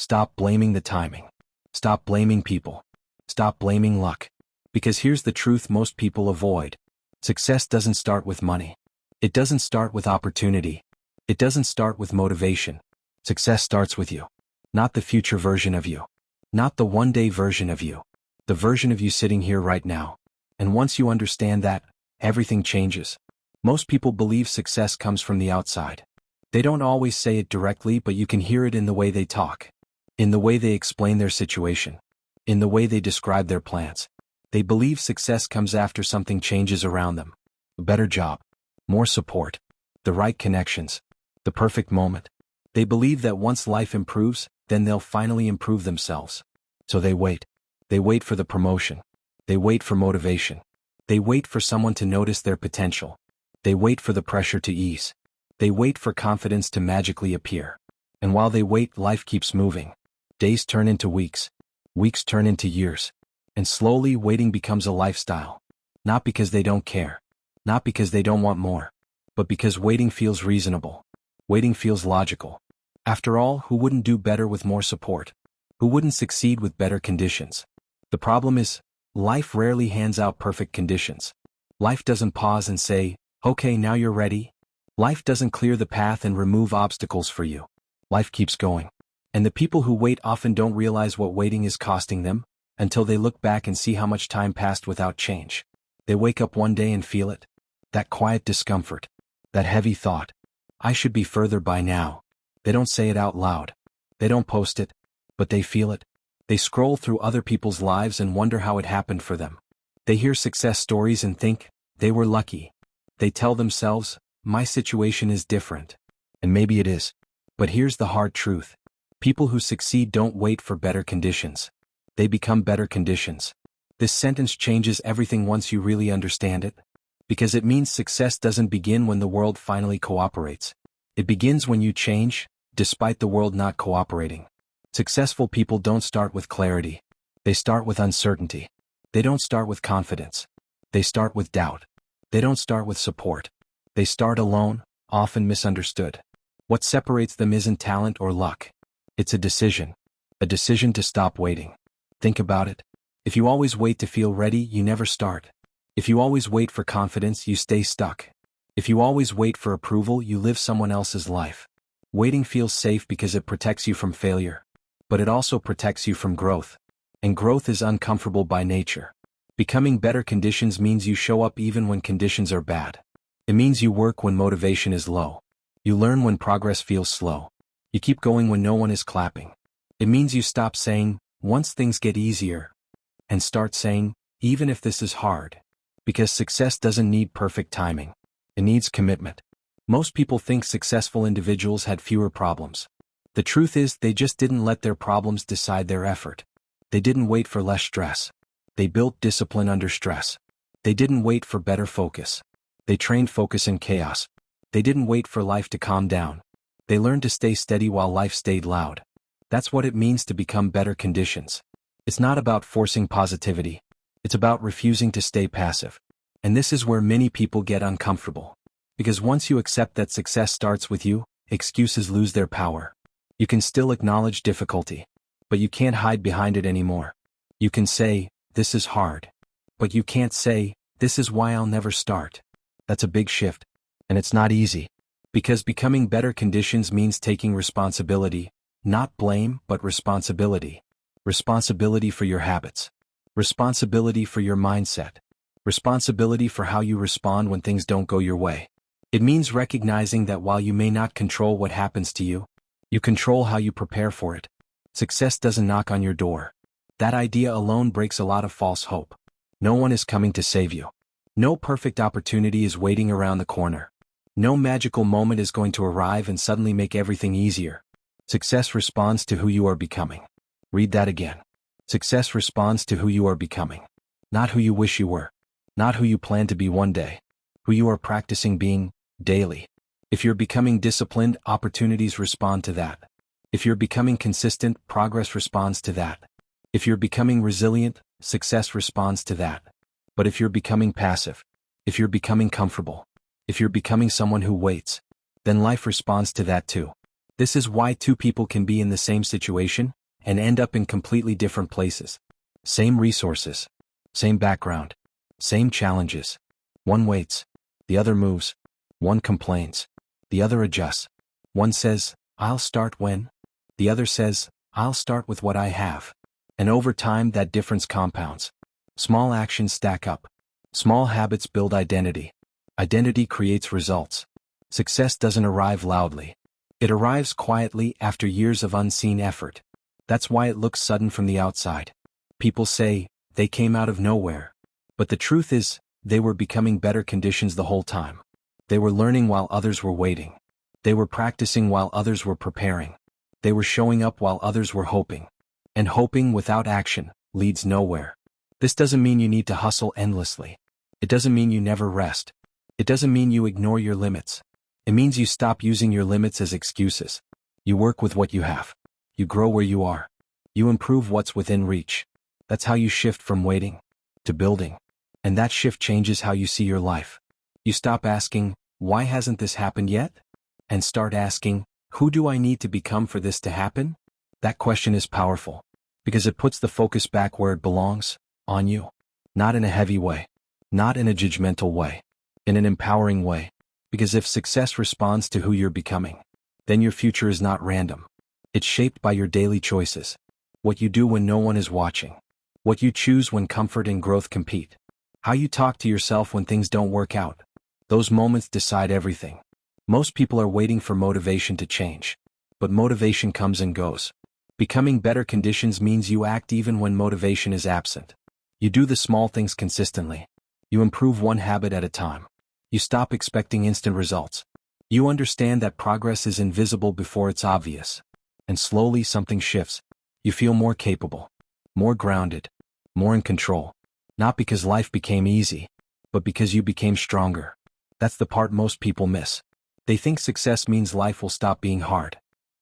Stop blaming the timing. Stop blaming people. Stop blaming luck. Because here's the truth most people avoid. Success doesn't start with money. It doesn't start with opportunity. It doesn't start with motivation. Success starts with you. Not the future version of you. Not the one-day version of you. The version of you sitting here right now. And once you understand that, everything changes. Most people believe success comes from the outside. They don't always say it directly, but you can hear it in the way they talk. In the way they explain their situation. In the way they describe their plans. They believe success comes after something changes around them. A better job. More support. The right connections. The perfect moment. They believe that once life improves, then they'll finally improve themselves. So they wait. They wait for the promotion. They wait for motivation. They wait for someone to notice their potential. They wait for the pressure to ease. They wait for confidence to magically appear. And while they wait, life keeps moving. Days turn into weeks. Weeks turn into years. And slowly waiting becomes a lifestyle. Not because they don't care. Not because they don't want more. But because waiting feels reasonable. Waiting feels logical. After all, who wouldn't do better with more support? Who wouldn't succeed with better conditions? The problem is, life rarely hands out perfect conditions. Life doesn't pause and say, okay, now you're ready. Life doesn't clear the path and remove obstacles for you. Life keeps going. And the people who wait often don't realize what waiting is costing them, until they look back and see how much time passed without change. They wake up one day and feel it. That quiet discomfort. That heavy thought. I should be further by now. They don't say it out loud. They don't post it. But they feel it. They scroll through other people's lives and wonder how it happened for them. They hear success stories and think, they were lucky. They tell themselves, my situation is different. And maybe it is. But here's the hard truth. People who succeed don't wait for better conditions. They become better conditions. This sentence changes everything once you really understand it. Because it means success doesn't begin when the world finally cooperates. It begins when you change, despite the world not cooperating. Successful people don't start with clarity. They start with uncertainty. They don't start with confidence. They start with doubt. They don't start with support. They start alone, often misunderstood. What separates them isn't talent or luck. It's a decision. A decision to stop waiting. Think about it. If you always wait to feel ready, you never start. If you always wait for confidence, you stay stuck. If you always wait for approval, you live someone else's life. Waiting feels safe because it protects you from failure. But it also protects you from growth. And growth is uncomfortable by nature. Becoming better conditions means you show up even when conditions are bad. It means you work when motivation is low. You learn when progress feels slow. You keep going when no one is clapping. It means you stop saying, once things get easier, and start saying, even if this is hard. Because success doesn't need perfect timing. It needs commitment. Most people think successful individuals had fewer problems. The truth is, they just didn't let their problems decide their effort. They didn't wait for less stress. They built discipline under stress. They didn't wait for better focus. They trained focus in chaos. They didn't wait for life to calm down. They learned to stay steady while life stayed loud. That's what it means to become better conditions. It's not about forcing positivity. It's about refusing to stay passive. And this is where many people get uncomfortable. Because once you accept that success starts with you, excuses lose their power. You can still acknowledge difficulty. But you can't hide behind it anymore. You can say, this is hard. But you can't say, this is why I'll never start. That's a big shift. And it's not easy. Because becoming better conditions means taking responsibility. Not blame, but responsibility. Responsibility for your habits. Responsibility for your mindset. Responsibility for how you respond when things don't go your way. It means recognizing that while you may not control what happens to you, you control how you prepare for it. Success doesn't knock on your door. That idea alone breaks a lot of false hope. No one is coming to save you. No perfect opportunity is waiting around the corner. No magical moment is going to arrive and suddenly make everything easier. Success responds to who you are becoming. Read that again. Success responds to who you are becoming. Not who you wish you were. Not who you plan to be one day. Who you are practicing being, daily. If you're becoming disciplined, opportunities respond to that. If you're becoming consistent, progress responds to that. If you're becoming resilient, success responds to that. But if you're becoming passive, if you're becoming comfortable, if you're becoming someone who waits, then life responds to that too. This is why two people can be in the same situation and end up in completely different places. Same resources, same background, same challenges. One waits, the other moves. One complains, the other adjusts. One says, "I'll start when?" The other says, "I'll start with what I have." And over time that difference compounds. Small actions stack up. Small habits build identity. Identity creates results. Success doesn't arrive loudly. It arrives quietly after years of unseen effort. That's why it looks sudden from the outside. People say, they came out of nowhere. But the truth is, they were becoming better conditions the whole time. They were learning while others were waiting. They were practicing while others were preparing. They were showing up while others were hoping. And hoping without action leads nowhere. This doesn't mean you need to hustle endlessly. It doesn't mean you never rest. It doesn't mean you ignore your limits. It means you stop using your limits as excuses. You work with what you have. You grow where you are. You improve what's within reach. That's how you shift from waiting to building. And that shift changes how you see your life. You stop asking, "Why hasn't this happened yet?" And start asking, "Who do I need to become for this to happen?" That question is powerful because it puts the focus back where it belongs, on you. Not in a heavy way. Not in a judgmental way. In an empowering way. Because if success responds to who you're becoming, then your future is not random. It's shaped by your daily choices. What you do when no one is watching. What you choose when comfort and growth compete. How you talk to yourself when things don't work out. Those moments decide everything. Most people are waiting for motivation to change. But motivation comes and goes. Becoming better conditions means you act even when motivation is absent. You do the small things consistently. You improve one habit at a time. You stop expecting instant results. You understand that progress is invisible before it's obvious. And slowly something shifts. You feel more capable, more grounded, more in control. Not because life became easy, but because you became stronger. That's the part most people miss. They think success means life will stop being hard.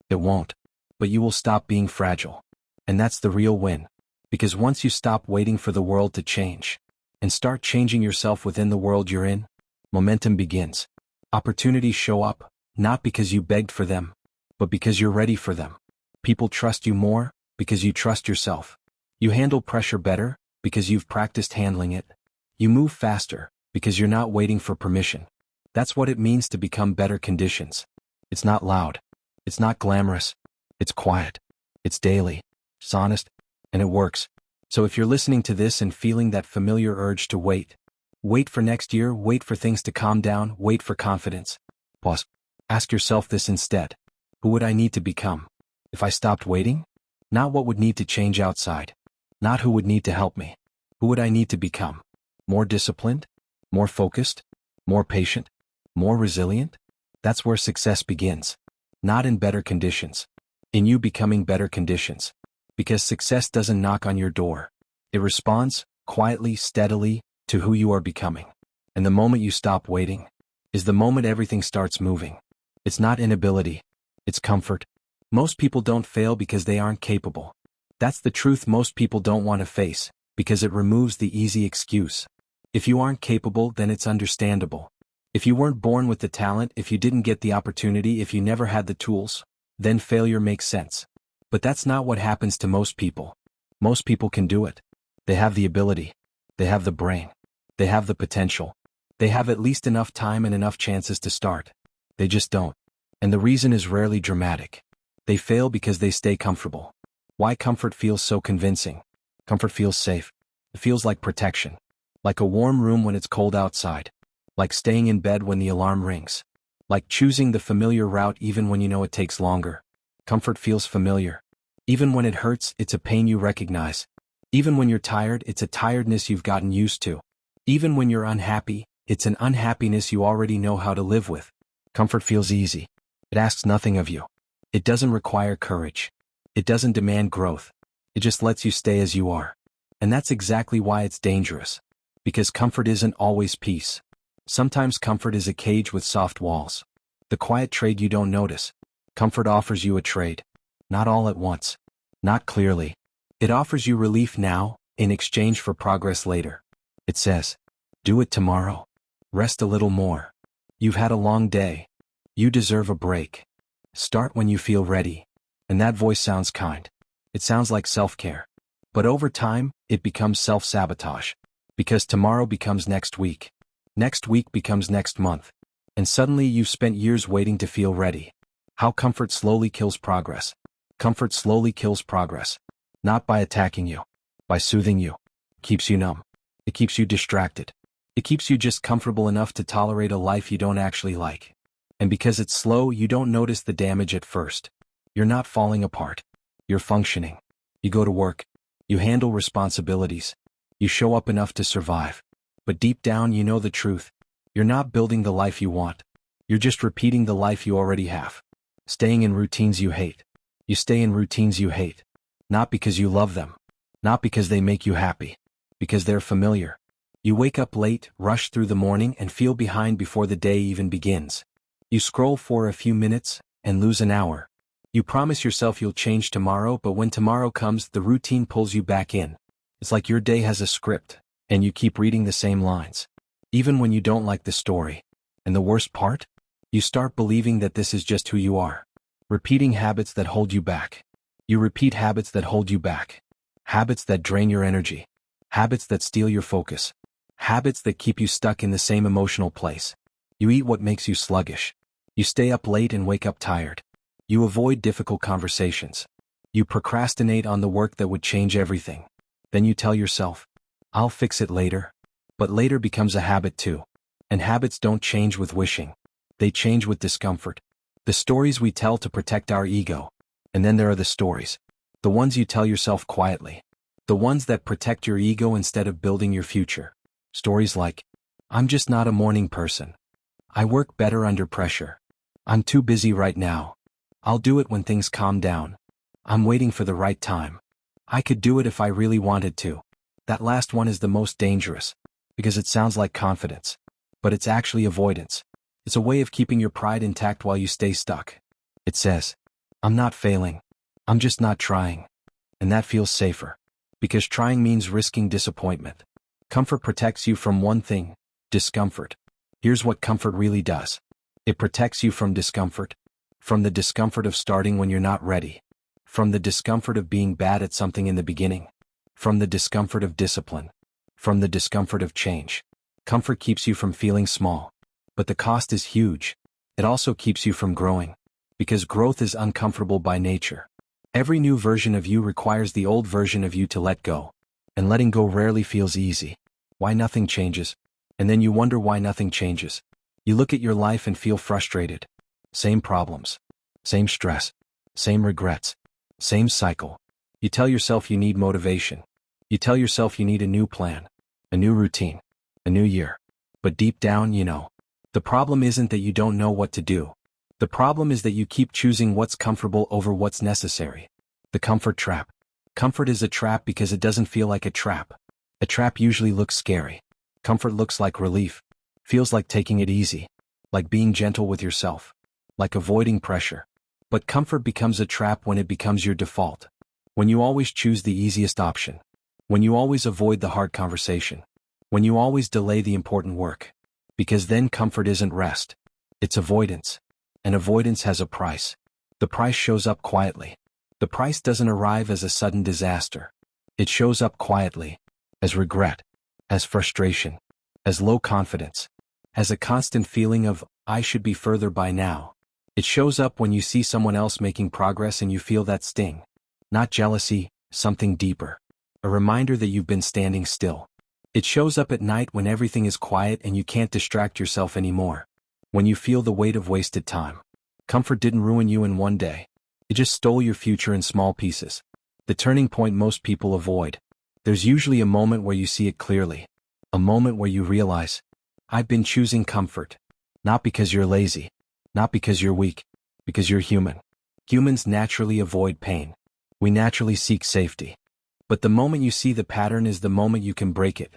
It won't. But you will stop being fragile. And that's the real win. Because once you stop waiting for the world to change, and start changing yourself within the world you're in, momentum begins. Opportunities show up, not because you begged for them, but because you're ready for them. People trust you more, because you trust yourself. You handle pressure better, because you've practiced handling it. You move faster, because you're not waiting for permission. That's what it means to become better conditions. It's not loud. It's not glamorous. It's quiet. It's daily. It's honest. And it works. So if you're listening to this and feeling that familiar urge to wait for next year, wait for things to calm down, wait for confidence. Pause. Ask yourself this instead. Who would I need to become if I stopped waiting? Not what would need to change outside. Not who would need to help me. Who would I need to become? More disciplined? More focused? More patient? More resilient? That's where success begins. Not in better conditions. In you becoming better conditions. Because success doesn't knock on your door. It responds, quietly, steadily, to who you are becoming. And the moment you stop waiting is the moment everything starts moving. It's not inability. It's comfort. Most people don't fail because they aren't capable. That's the truth most people don't want to face, because it removes the easy excuse. If you aren't capable, then it's understandable. If you weren't born with the talent, if you didn't get the opportunity, if you never had the tools, then failure makes sense. But that's not what happens to most people. Most people can do it. They have the ability. They have the brain. They have the potential. They have at least enough time and enough chances to start. They just don't. And the reason is rarely dramatic. They fail because they stay comfortable. Why comfort feels so convincing? Comfort feels safe. It feels like protection. Like a warm room when it's cold outside. Like staying in bed when the alarm rings. Like choosing the familiar route even when you know it takes longer. Comfort feels familiar. Even when it hurts, it's a pain you recognize. Even when you're tired, it's a tiredness you've gotten used to. Even when you're unhappy, it's an unhappiness you already know how to live with. Comfort feels easy. It asks nothing of you. It doesn't require courage. It doesn't demand growth. It just lets you stay as you are. And that's exactly why it's dangerous. Because comfort isn't always peace. Sometimes comfort is a cage with soft walls. The quiet trade you don't notice. Comfort offers you a trade. Not all at once. Not clearly. It offers you relief now, in exchange for progress later. It says, do it tomorrow. Rest a little more. You've had a long day. You deserve a break. Start when you feel ready. And that voice sounds kind. It sounds like self-care. But over time, it becomes self-sabotage. Because tomorrow becomes next week. Next week becomes next month. And suddenly you've spent years waiting to feel ready. How comfort slowly kills progress. Comfort slowly kills progress. Not by attacking you. By soothing you. Keeps you numb. It keeps you distracted. It keeps you just comfortable enough to tolerate a life you don't actually like. And because it's slow, you don't notice the damage at first. You're not falling apart. You're functioning. You go to work. You handle responsibilities. You show up enough to survive. But deep down you know the truth. You're not building the life you want. You're just repeating the life you already have. Staying in routines you hate. You stay in routines you hate. Not because you love them. Not because they make you happy. Because they're familiar. You wake up late, rush through the morning, and feel behind before the day even begins. You scroll for a few minutes, and lose an hour. You promise yourself you'll change tomorrow, but when tomorrow comes, the routine pulls you back in. It's like your day has a script, and you keep reading the same lines. Even when you don't like the story. And the worst part? You start believing that this is just who you are. Repeating habits that hold you back. You repeat habits that hold you back. Habits that drain your energy. Habits that steal your focus. Habits that keep you stuck in the same emotional place. You eat what makes you sluggish. You stay up late and wake up tired. You avoid difficult conversations. You procrastinate on the work that would change everything. Then you tell yourself, I'll fix it later. But later becomes a habit too. And habits don't change with wishing. They change with discomfort. The stories we tell to protect our ego. And then there are the stories. The ones you tell yourself quietly. The ones that protect your ego instead of building your future. Stories like, I'm just not a morning person. I work better under pressure. I'm too busy right now. I'll do it when things calm down. I'm waiting for the right time. I could do it if I really wanted to. That last one is the most dangerous. Because it sounds like confidence. But it's actually avoidance. It's a way of keeping your pride intact while you stay stuck. It says, I'm not failing. I'm just not trying. And that feels safer. Because trying means risking disappointment. Comfort protects you from one thing, discomfort. Here's what comfort really does. It protects you from discomfort. From the discomfort of starting when you're not ready. From the discomfort of being bad at something in the beginning. From the discomfort of discipline. From the discomfort of change. Comfort keeps you from feeling small. But the cost is huge. It also keeps you from growing. Because growth is uncomfortable by nature. Every new version of you requires the old version of you to let go. And letting go rarely feels easy. Why nothing changes? And then you wonder why nothing changes. You look at your life and feel frustrated. Same problems. Same stress. Same regrets. Same cycle. You tell yourself you need motivation. You tell yourself you need a new plan. A new routine. A new year. But deep down, you know. The problem isn't that you don't know what to do. The problem is that you keep choosing what's comfortable over what's necessary. The comfort trap. Comfort is a trap because it doesn't feel like a trap. A trap usually looks scary. Comfort looks like relief. Feels like taking it easy. Like being gentle with yourself. Like avoiding pressure. But comfort becomes a trap when it becomes your default. When you always choose the easiest option. When you always avoid the hard conversation. When you always delay the important work. Because then comfort isn't rest. It's avoidance. And avoidance has a price. The price shows up quietly. The price doesn't arrive as a sudden disaster. It shows up quietly. As regret. As frustration. As low confidence. As a constant feeling of, I should be further by now. It shows up when you see someone else making progress and you feel that sting. Not jealousy, something deeper. A reminder that you've been standing still. It shows up at night when everything is quiet and you can't distract yourself anymore. When you feel the weight of wasted time. Comfort didn't ruin you in one day. It just stole your future in small pieces. The turning point most people avoid. There's usually a moment where you see it clearly. A moment where you realize, I've been choosing comfort. Not because you're lazy. Not because you're weak. Because you're human. Humans naturally avoid pain. We naturally seek safety. But the moment you see the pattern is the moment you can break it.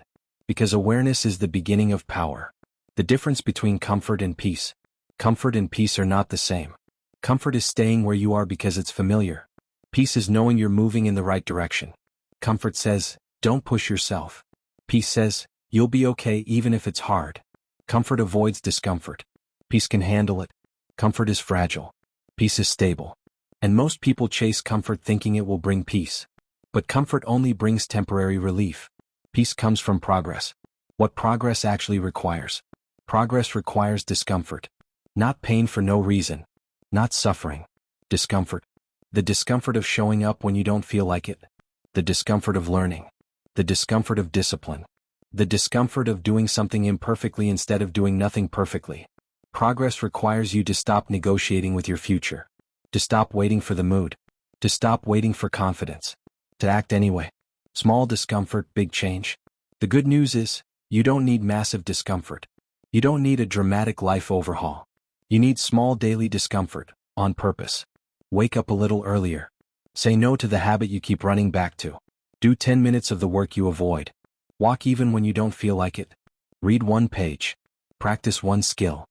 Because awareness is the beginning of power. The difference between comfort and peace. Comfort and peace are not the same. Comfort is staying where you are because it's familiar. Peace is knowing you're moving in the right direction. Comfort says, don't push yourself. Peace says, you'll be okay even if it's hard. Comfort avoids discomfort. Peace can handle it. Comfort is fragile. Peace is stable. And most people chase comfort thinking it will bring peace. But comfort only brings temporary relief. Peace comes from progress. What progress actually requires? Progress requires discomfort. Not pain for no reason. Not suffering. Discomfort. The discomfort of showing up when you don't feel like it. The discomfort of learning. The discomfort of discipline. The discomfort of doing something imperfectly instead of doing nothing perfectly. Progress requires you to stop negotiating with your future. To stop waiting for the mood. To stop waiting for confidence. To act anyway. Small discomfort, big change. The good news is, you don't need massive discomfort. You don't need a dramatic life overhaul. You need small daily discomfort, on purpose. Wake up a little earlier. Say no to the habit you keep running back to. Do 10 minutes of the work you avoid. Walk even when you don't feel like it. Read one page. Practice one skill.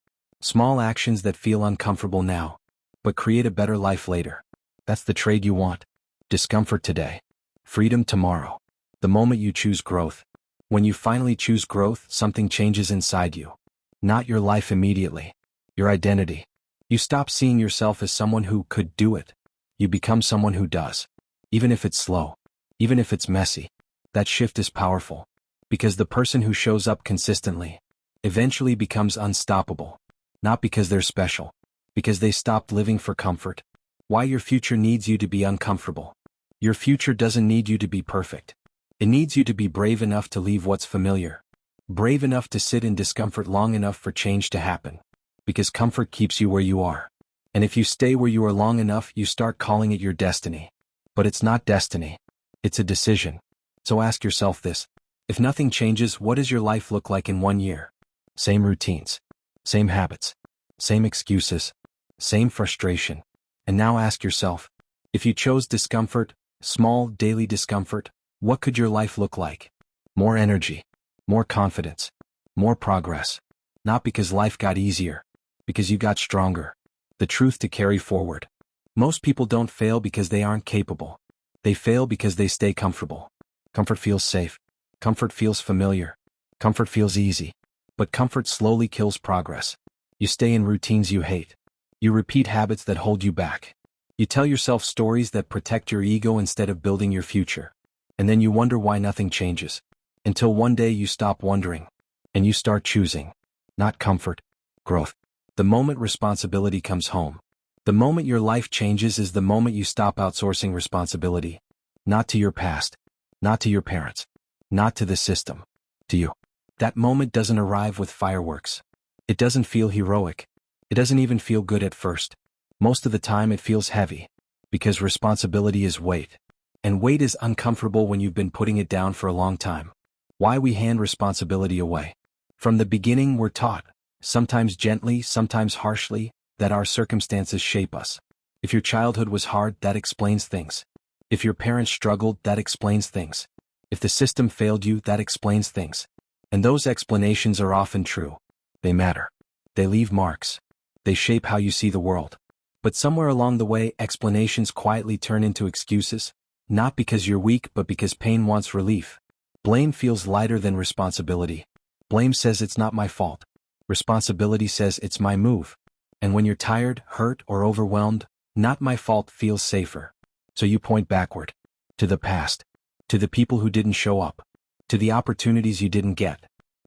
Small actions that feel uncomfortable now, but create a better life later. That's the trade you want. Discomfort today. Freedom tomorrow. The moment you choose growth. When you finally choose growth, something changes inside you. Not your life immediately. Your identity. You stop seeing yourself as someone who could do it. You become someone who does. Even if it's slow. Even if it's messy. That shift is powerful. Because the person who shows up consistently eventually becomes unstoppable. Not because they're special. Because they stopped living for comfort. Why your future needs you to be uncomfortable. Your future doesn't need you to be perfect. It needs you to be brave enough to leave what's familiar. Brave enough to sit in discomfort long enough for change to happen. Because comfort keeps you where you are. And if you stay where you are long enough, you start calling it your destiny. But it's not destiny. It's a decision. So ask yourself this. If nothing changes, what does your life look like in 1 year? Same routines. Same habits. Same excuses. Same frustration. And now ask yourself, if you chose discomfort, small daily discomfort, what could your life look like? More energy. More confidence. More progress. Not because life got easier. Because you got stronger. The truth to carry forward. Most people don't fail because they aren't capable. They fail because they stay comfortable. Comfort feels safe. Comfort feels familiar. Comfort feels easy. But comfort slowly kills progress. You stay in routines you hate. You repeat habits that hold you back. You tell yourself stories that protect your ego instead of building your future. And then you wonder why nothing changes. Until one day you stop wondering. And you start choosing. Not comfort. Growth. The moment responsibility comes home. The moment your life changes is the moment you stop outsourcing responsibility. Not to your past. Not to your parents. Not to the system. To you. That moment doesn't arrive with fireworks. It doesn't feel heroic. It doesn't even feel good at first. Most of the time it feels heavy. Because responsibility is weight. And weight is uncomfortable when you've been putting it down for a long time. Why we hand responsibility away? From the beginning we're taught, sometimes gently, sometimes harshly, that our circumstances shape us. If your childhood was hard, that explains things. If your parents struggled, that explains things. If the system failed you, that explains things. And those explanations are often true. They matter. They leave marks. They shape how you see the world. But somewhere along the way, explanations quietly turn into excuses. Not because you're weak, but because pain wants relief. Blame feels lighter than responsibility. Blame says it's not my fault. Responsibility says it's my move. And when you're tired, hurt, or overwhelmed, not my fault feels safer. So you point backward. To the past. To the people who didn't show up. To the opportunities you didn't get.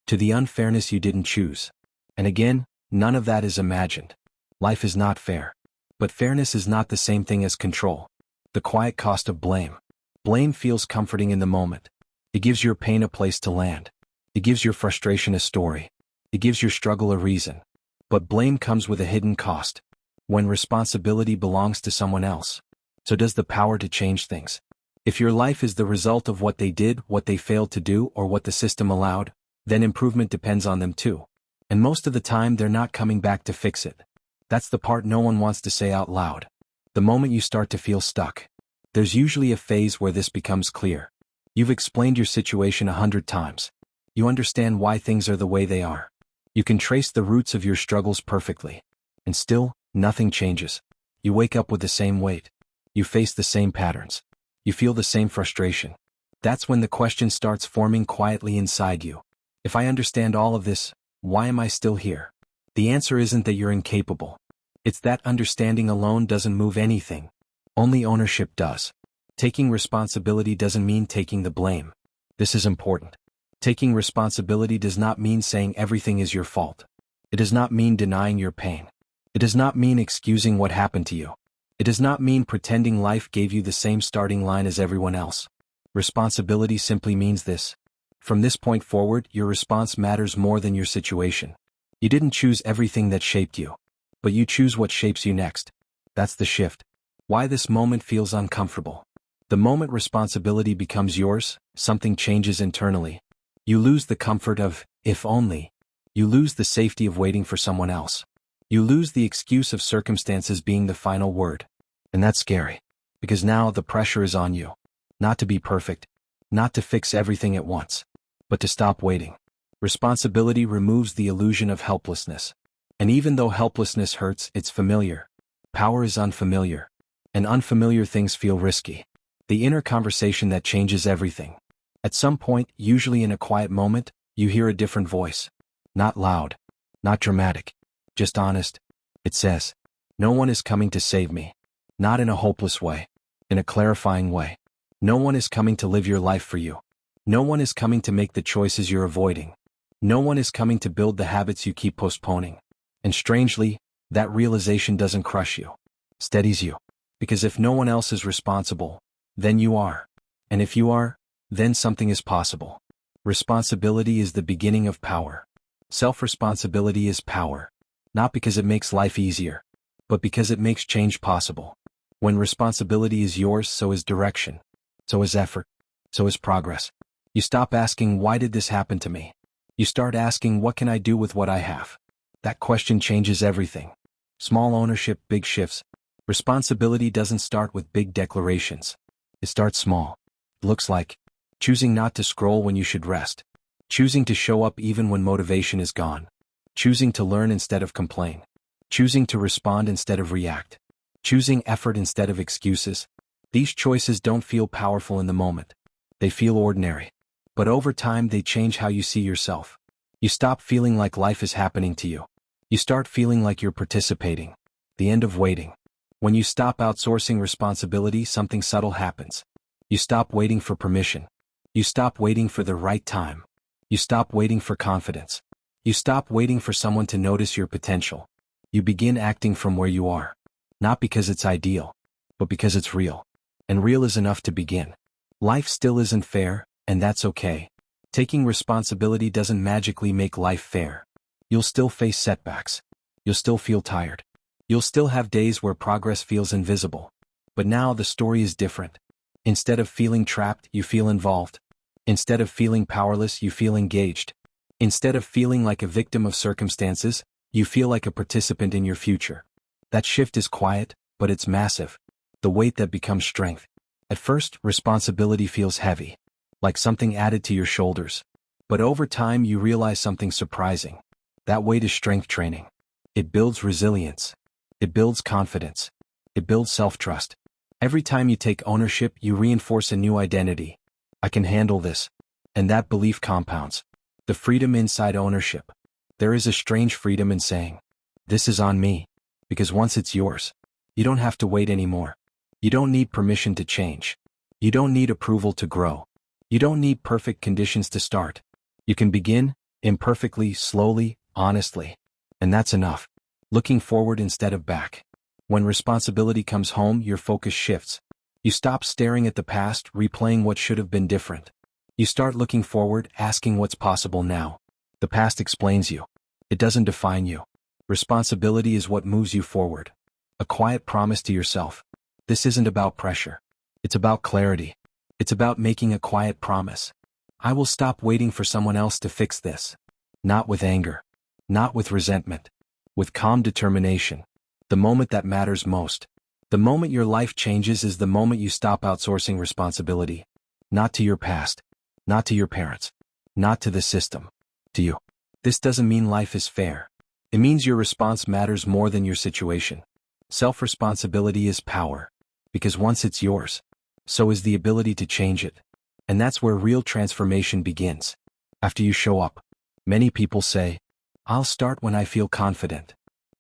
To the unfairness you didn't choose. And again, none of that is imagined. Life is not fair. But fairness is not the same thing as control. The quiet cost of blame. Blame feels comforting in the moment. It gives your pain a place to land. It gives your frustration a story. It gives your struggle a reason. But blame comes with a hidden cost. When responsibility belongs to someone else. So does the power to change things. If your life is the result of what they did, what they failed to do, or what the system allowed, then improvement depends on them too. And most of the time they're not coming back to fix it. That's the part no one wants to say out loud. The moment you start to feel stuck. There's usually a phase where this becomes clear. You've explained your situation 100 times. You understand why things are the way they are. You can trace the roots of your struggles perfectly. And still, nothing changes. You wake up with the same weight. You face the same patterns. You feel the same frustration. That's when the question starts forming quietly inside you. If I understand all of this, why am I still here? The answer isn't that you're incapable. It's that understanding alone doesn't move anything. Only ownership does. Taking responsibility doesn't mean taking the blame. This is important. Taking responsibility does not mean saying everything is your fault. It does not mean denying your pain. It does not mean excusing what happened to you. It does not mean pretending life gave you the same starting line as everyone else. Responsibility simply means this. From this point forward, your response matters more than your situation. You didn't choose everything that shaped you, but you choose what shapes you next. That's the shift. Why this moment feels uncomfortable. The moment responsibility becomes yours, something changes internally. You lose the comfort of, if only. You lose the safety of waiting for someone else. You lose the excuse of circumstances being the final word. And that's scary. Because now the pressure is on you. Not to be perfect. Not to fix everything at once. But to stop waiting. Responsibility removes the illusion of helplessness. And even though helplessness hurts, it's familiar. Power is unfamiliar. And unfamiliar things feel risky. The inner conversation that changes everything. At some point, usually in a quiet moment, you hear a different voice. Not loud. Not dramatic. Just honest. It says, no one is coming to save me. Not in a hopeless way. In a clarifying way. No one is coming to live your life for you. No one is coming to make the choices you're avoiding. No one is coming to build the habits you keep postponing. And strangely, that realization doesn't crush you. Steadies you. Because if no one else is responsible, then you are. And if you are, then something is possible. Responsibility is the beginning of power. Self-responsibility is power. Not because it makes life easier, but because it makes change possible. When responsibility is yours, so is direction. So is effort. So is progress. You stop asking, why did this happen to me? You start asking, what can I do with what I have? That question changes everything. Small ownership, big shifts. Responsibility doesn't start with big declarations. It starts small. It looks like choosing not to scroll when you should rest. Choosing to show up even when motivation is gone. Choosing to learn instead of complain. Choosing to respond instead of react. Choosing effort instead of excuses. These choices don't feel powerful in the moment. They feel ordinary. But over time they change how you see yourself. You stop feeling like life is happening to you. You start feeling like you're participating. The end of waiting. When you stop outsourcing responsibility, something subtle happens. You stop waiting for permission. You stop waiting for the right time. You stop waiting for confidence. You stop waiting for someone to notice your potential. You begin acting from where you are. Not because it's ideal, but because it's real. And real is enough to begin. Life still isn't fair, and that's okay. Taking responsibility doesn't magically make life fair. You'll still face setbacks. You'll still feel tired. You'll still have days where progress feels invisible. But now the story is different. Instead of feeling trapped, you feel involved. Instead of feeling powerless, you feel engaged. Instead of feeling like a victim of circumstances, you feel like a participant in your future. That shift is quiet, but it's massive. The weight that becomes strength. At first, responsibility feels heavy, like something added to your shoulders. But over time you realize something surprising. That weight is strength training. It builds resilience. It builds confidence. It builds self-trust. Every time you take ownership, you reinforce a new identity. I can handle this. And that belief compounds. The freedom inside ownership. There is a strange freedom in saying, this is on me. Because once it's yours, you don't have to wait anymore. You don't need permission to change. You don't need approval to grow. You don't need perfect conditions to start. You can begin, imperfectly, slowly, honestly. And that's enough. Looking forward instead of back. When responsibility comes home, your focus shifts. You stop staring at the past, replaying what should have been different. You start looking forward, asking what's possible now. The past explains you. It doesn't define you. Responsibility is what moves you forward. A quiet promise to yourself. This isn't about pressure. It's about clarity. It's about making a quiet promise. I will stop waiting for someone else to fix this. Not with anger. Not with resentment. With calm determination. The moment that matters most. The moment your life changes is the moment you stop outsourcing responsibility. Not to your past. Not to your parents. Not to the system. To you. This doesn't mean life is fair. It means your response matters more than your situation. Self-responsibility is power. Because once it's yours, so is the ability to change it. And that's where real transformation begins. After you show up. Many people say, I'll start when I feel confident.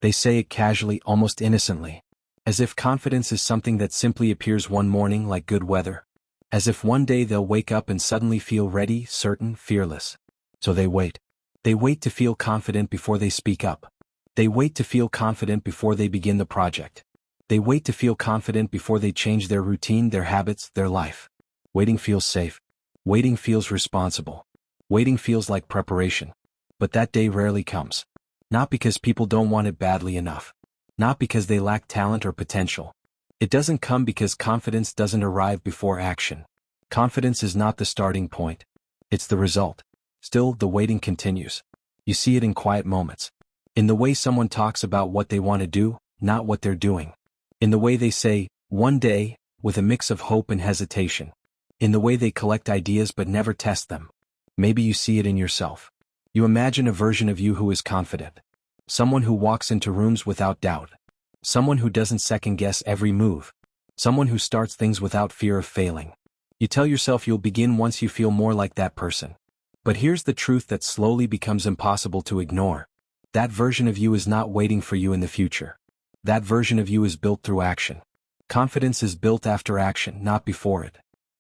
They say it casually, almost innocently. As if confidence is something that simply appears one morning like good weather. As if one day they'll wake up and suddenly feel ready, certain, fearless. So they wait. They wait to feel confident before they speak up. They wait to feel confident before they begin the project. They wait to feel confident before they change their routine, their habits, their life. Waiting feels safe. Waiting feels responsible. Waiting feels like preparation. But that day rarely comes. Not because people don't want it badly enough. Not because they lack talent or potential. It doesn't come because confidence doesn't arrive before action. Confidence is not the starting point. It's the result. Still, the waiting continues. You see it in quiet moments. In the way someone talks about what they want to do, not what they're doing. In the way they say, one day, with a mix of hope and hesitation. In the way they collect ideas but never test them. Maybe you see it in yourself. You imagine a version of you who is confident. Someone who walks into rooms without doubt. Someone who doesn't second-guess every move. Someone who starts things without fear of failing. You tell yourself you'll begin once you feel more like that person. But here's the truth that slowly becomes impossible to ignore. That version of you is not waiting for you in the future. That version of you is built through action. Confidence is built after action, not before it.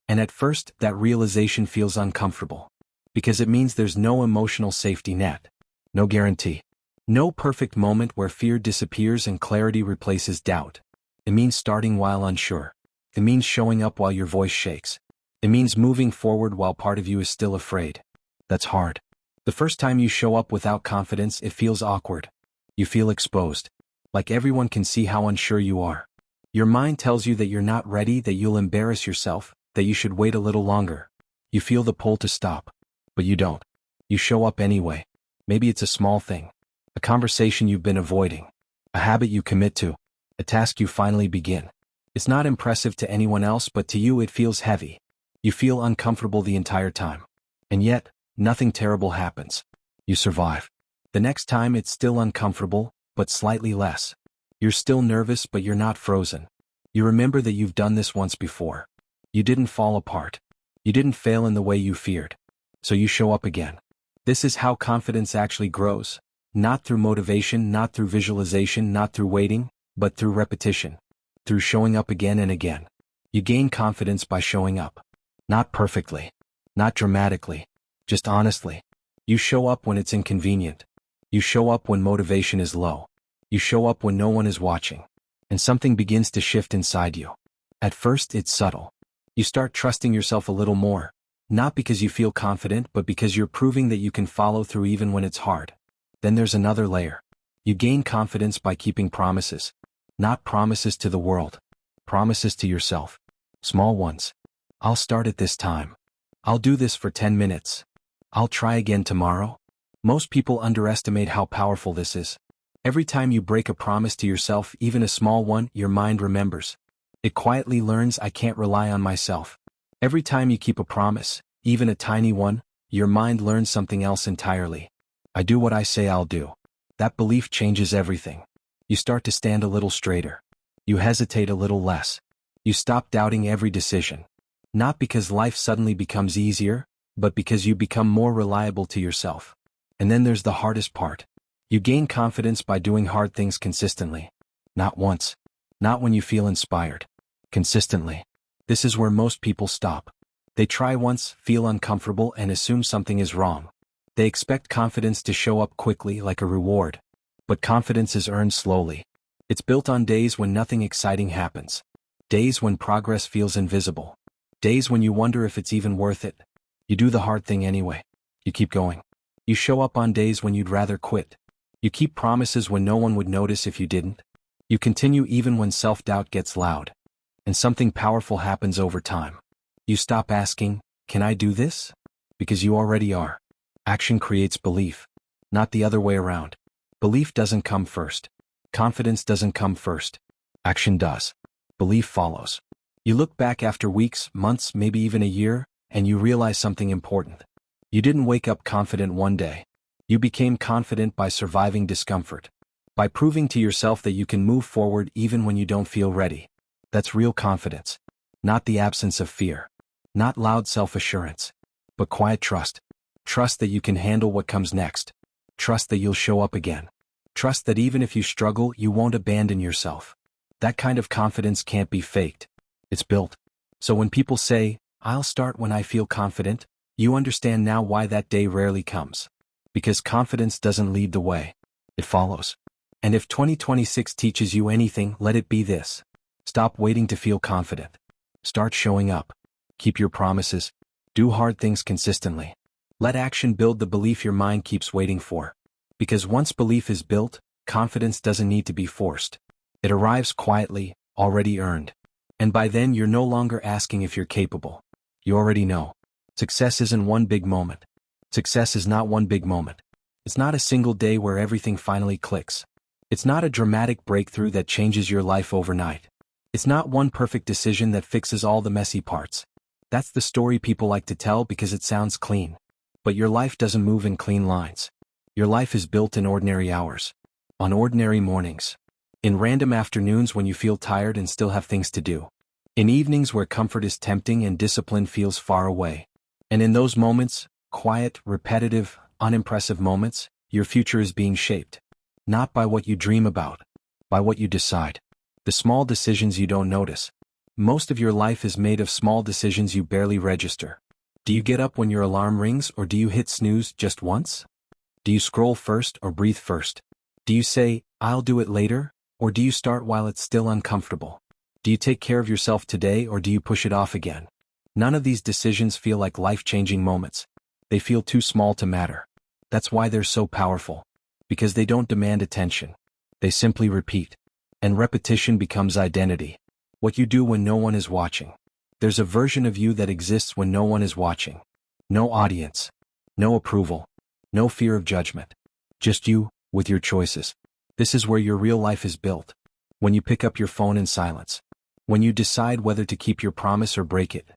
And at first, that realization feels uncomfortable. Because it means there's no emotional safety net. No guarantee. No perfect moment where fear disappears and clarity replaces doubt. It means starting while unsure. It means showing up while your voice shakes. It means moving forward while part of you is still afraid. That's hard. The first time you show up without confidence, it feels awkward. You feel exposed. Like everyone can see how unsure you are. Your mind tells you that you're not ready, that you'll embarrass yourself, that you should wait a little longer. You feel the pull to stop. But you don't. You show up anyway. Maybe it's a small thing. A conversation you've been avoiding. A habit you commit to. A task you finally begin. It's not impressive to anyone else, but to you it feels heavy. You feel uncomfortable the entire time. And yet, nothing terrible happens. You survive. The next time it's still uncomfortable, but slightly less. You're still nervous, but you're not frozen. You remember that you've done this once before. You didn't fall apart. You didn't fail in the way you feared. So you show up again. This is how confidence actually grows. Not through motivation, not through visualization, not through waiting, but through repetition. Through showing up again and again. You gain confidence by showing up. Not perfectly. Not dramatically. Just honestly. You show up when it's inconvenient. You show up when motivation is low. You show up when no one is watching. And something begins to shift inside you. At first, it's subtle. You start trusting yourself a little more. Not because you feel confident, but because you're proving that you can follow through even when it's hard. Then there's another layer. You gain confidence by keeping promises. Not promises to the world. Promises to yourself. Small ones. I'll start at this time. I'll do this for 10 minutes. I'll try again tomorrow. Most people underestimate how powerful this is. Every time you break a promise to yourself, even a small one, your mind remembers. It quietly learns, I can't rely on myself. Every time you keep a promise, even a tiny one, your mind learns something else entirely. I do what I say I'll do. That belief changes everything. You start to stand a little straighter. You hesitate a little less. You stop doubting every decision. Not because life suddenly becomes easier, but because you become more reliable to yourself. And then there's the hardest part. You gain confidence by doing hard things consistently. Not once. Not when you feel inspired. Consistently. This is where most people stop. They try once, feel uncomfortable, and assume something is wrong. They expect confidence to show up quickly like a reward. But confidence is earned slowly. It's built on days when nothing exciting happens. Days when progress feels invisible. Days when you wonder if it's even worth it. You do the hard thing anyway. You keep going. You show up on days when you'd rather quit. You keep promises when no one would notice if you didn't. You continue even when self-doubt gets loud. And something powerful happens over time. You stop asking, can I do this? Because you already are. Action creates belief. Not the other way around. Belief doesn't come first. Confidence doesn't come first. Action does. Belief follows. You look back after weeks, months, maybe even a year, and you realize something important. You didn't wake up confident one day. You became confident by surviving discomfort. By proving to yourself that you can move forward even when you don't feel ready. That's real confidence. Not the absence of fear. Not loud self-assurance. But quiet trust. Trust that you can handle what comes next. Trust that you'll show up again. Trust that even if you struggle, you won't abandon yourself. That kind of confidence can't be faked. It's built. So when people say, "I'll start when I feel confident," you understand now why that day rarely comes. Because confidence doesn't lead the way. It follows. And if 2026 teaches you anything, let it be this. Stop waiting to feel confident. Start showing up. Keep your promises. Do hard things consistently. Let action build the belief your mind keeps waiting for. Because once belief is built, confidence doesn't need to be forced. It arrives quietly, already earned. And by then you're no longer asking if you're capable. You already know. Success isn't one big moment. Success is not one big moment. It's not a single day where everything finally clicks. It's not a dramatic breakthrough that changes your life overnight. It's not one perfect decision that fixes all the messy parts. That's the story people like to tell because it sounds clean. But your life doesn't move in clean lines. Your life is built in ordinary hours. On ordinary mornings. In random afternoons when you feel tired and still have things to do. In evenings where comfort is tempting and discipline feels far away. And in those moments, quiet, repetitive, unimpressive moments, your future is being shaped. Not by what you dream about, by what you decide. The small decisions you don't notice. Most of your life is made of small decisions you barely register. Do you get up when your alarm rings, or do you hit snooze just once? Do you scroll first or breathe first? Do you say, "I'll do it later," or do you start while it's still uncomfortable? Do you take care of yourself today, or do you push it off again? None of these decisions feel like life-changing moments. They feel too small to matter. That's why they're so powerful. Because they don't demand attention. They simply repeat. And repetition becomes identity. What you do when no one is watching. There's a version of you that exists when no one is watching. No audience. No approval. No fear of judgment. Just you, with your choices. This is where your real life is built. When you pick up your phone in silence. When you decide whether to keep your promise or break it.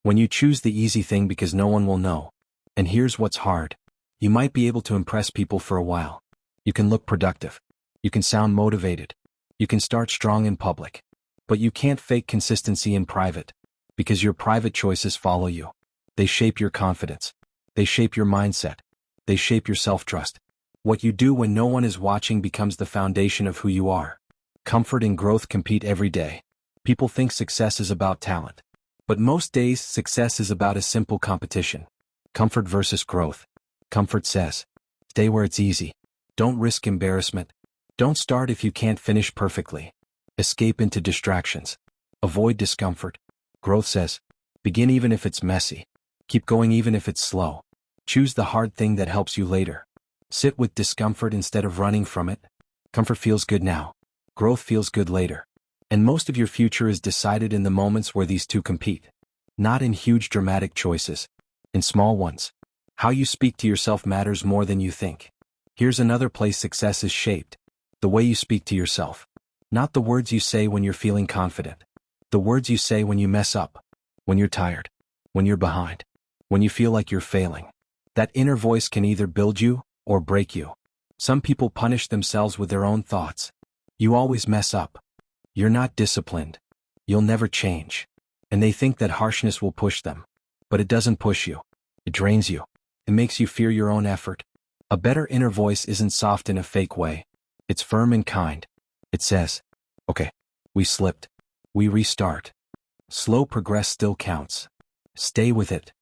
When you choose the easy thing because no one will know. And here's what's hard. You might be able to impress people for a while. You can look productive. You can sound motivated. You can start strong in public. But you can't fake consistency in private. Because your private choices follow you. They shape your confidence. They shape your mindset. They shape your self-trust. What you do when no one is watching becomes the foundation of who you are. Comfort and growth compete every day. People think success is about talent. But most days, success is about a simple competition. Comfort versus growth. Comfort says, stay where it's easy. Don't risk embarrassment. Don't start if you can't finish perfectly. Escape into distractions. Avoid discomfort. Growth says, begin even if it's messy. Keep going even if it's slow. Choose the hard thing that helps you later. Sit with discomfort instead of running from it. Comfort feels good now. Growth feels good later. And most of your future is decided in the moments where these two compete. Not in huge dramatic choices. In small ones. How you speak to yourself matters more than you think. Here's another place success is shaped. The way you speak to yourself. Not the words you say when you're feeling confident. The words you say when you mess up. When you're tired. When you're behind. When you feel like you're failing. That inner voice can either build you or break you. Some people punish themselves with their own thoughts. You always mess up. You're not disciplined. You'll never change. And they think that harshness will push them. But it doesn't push you. It drains you. It makes you fear your own effort. A better inner voice isn't soft in a fake way. It's firm and kind. It says, okay, we slipped. We restart. Slow progress still counts. Stay with it.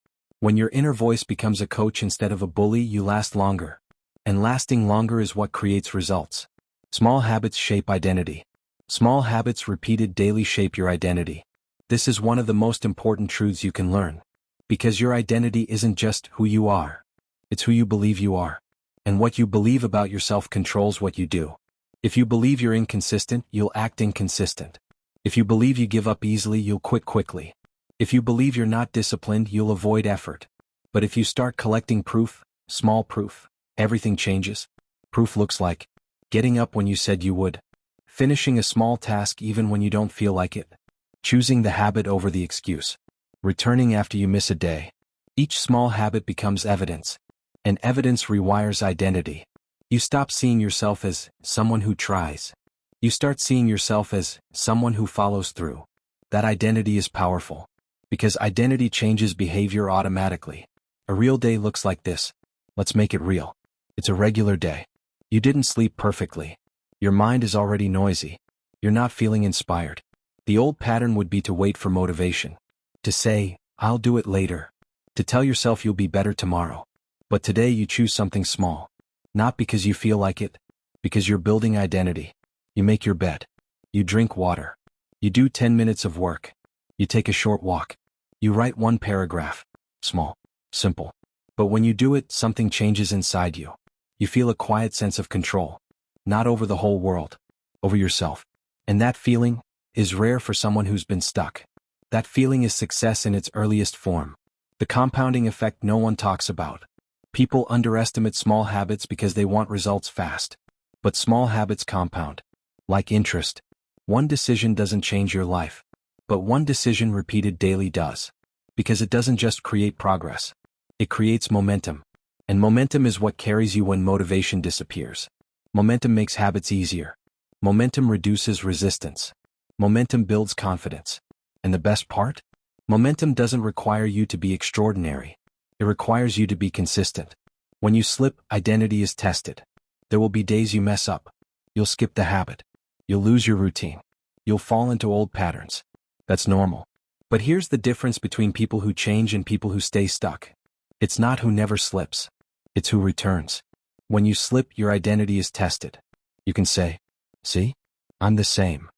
When your inner voice becomes a coach instead of a bully, you last longer. And lasting longer is what creates results. Small habits shape identity. Small habits repeated daily shape your identity. This is one of the most important truths you can learn. Because your identity isn't just who you are. It's who you believe you are. And what you believe about yourself controls what you do. If you believe you're inconsistent, you'll act inconsistent. If you believe you give up easily, you'll quit quickly. If you believe you're not disciplined, you'll avoid effort. But if you start collecting proof, small proof, everything changes. Proof looks like getting up when you said you would. Finishing a small task even when you don't feel like it. Choosing the habit over the excuse. Returning after you miss a day. Each small habit becomes evidence. And evidence rewires identity. You stop seeing yourself as someone who tries. You start seeing yourself as someone who follows through. That identity is powerful. Because identity changes behavior automatically. A real day looks like this. Let's make it real. It's a regular day. You didn't sleep perfectly. Your mind is already noisy. You're not feeling inspired. The old pattern would be to wait for motivation. To say, I'll do it later. To tell yourself you'll be better tomorrow. But today you choose something small. Not because you feel like it, because you're building identity. You make your bed. You drink water. You do 10 minutes of work. You take a short walk. You write one paragraph. Small. Simple. But when you do it, something changes inside you. You feel a quiet sense of control. Not over the whole world. Over yourself. And that feeling is rare for someone who's been stuck. That feeling is success in its earliest form. The compounding effect no one talks about. People underestimate small habits because they want results fast. But small habits compound. Like interest. One decision doesn't change your life. But one decision repeated daily does. Because it doesn't just create progress. It creates momentum. And momentum is what carries you when motivation disappears. Momentum makes habits easier. Momentum reduces resistance. Momentum builds confidence. And the best part? Momentum doesn't require you to be extraordinary. It requires you to be consistent. When you slip, identity is tested. There will be days you mess up. You'll skip the habit. You'll lose your routine. You'll fall into old patterns. That's normal. But here's the difference between people who change and people who stay stuck. It's not who never slips. It's who returns. When you slip, your identity is tested. You can say, see, I'm the same.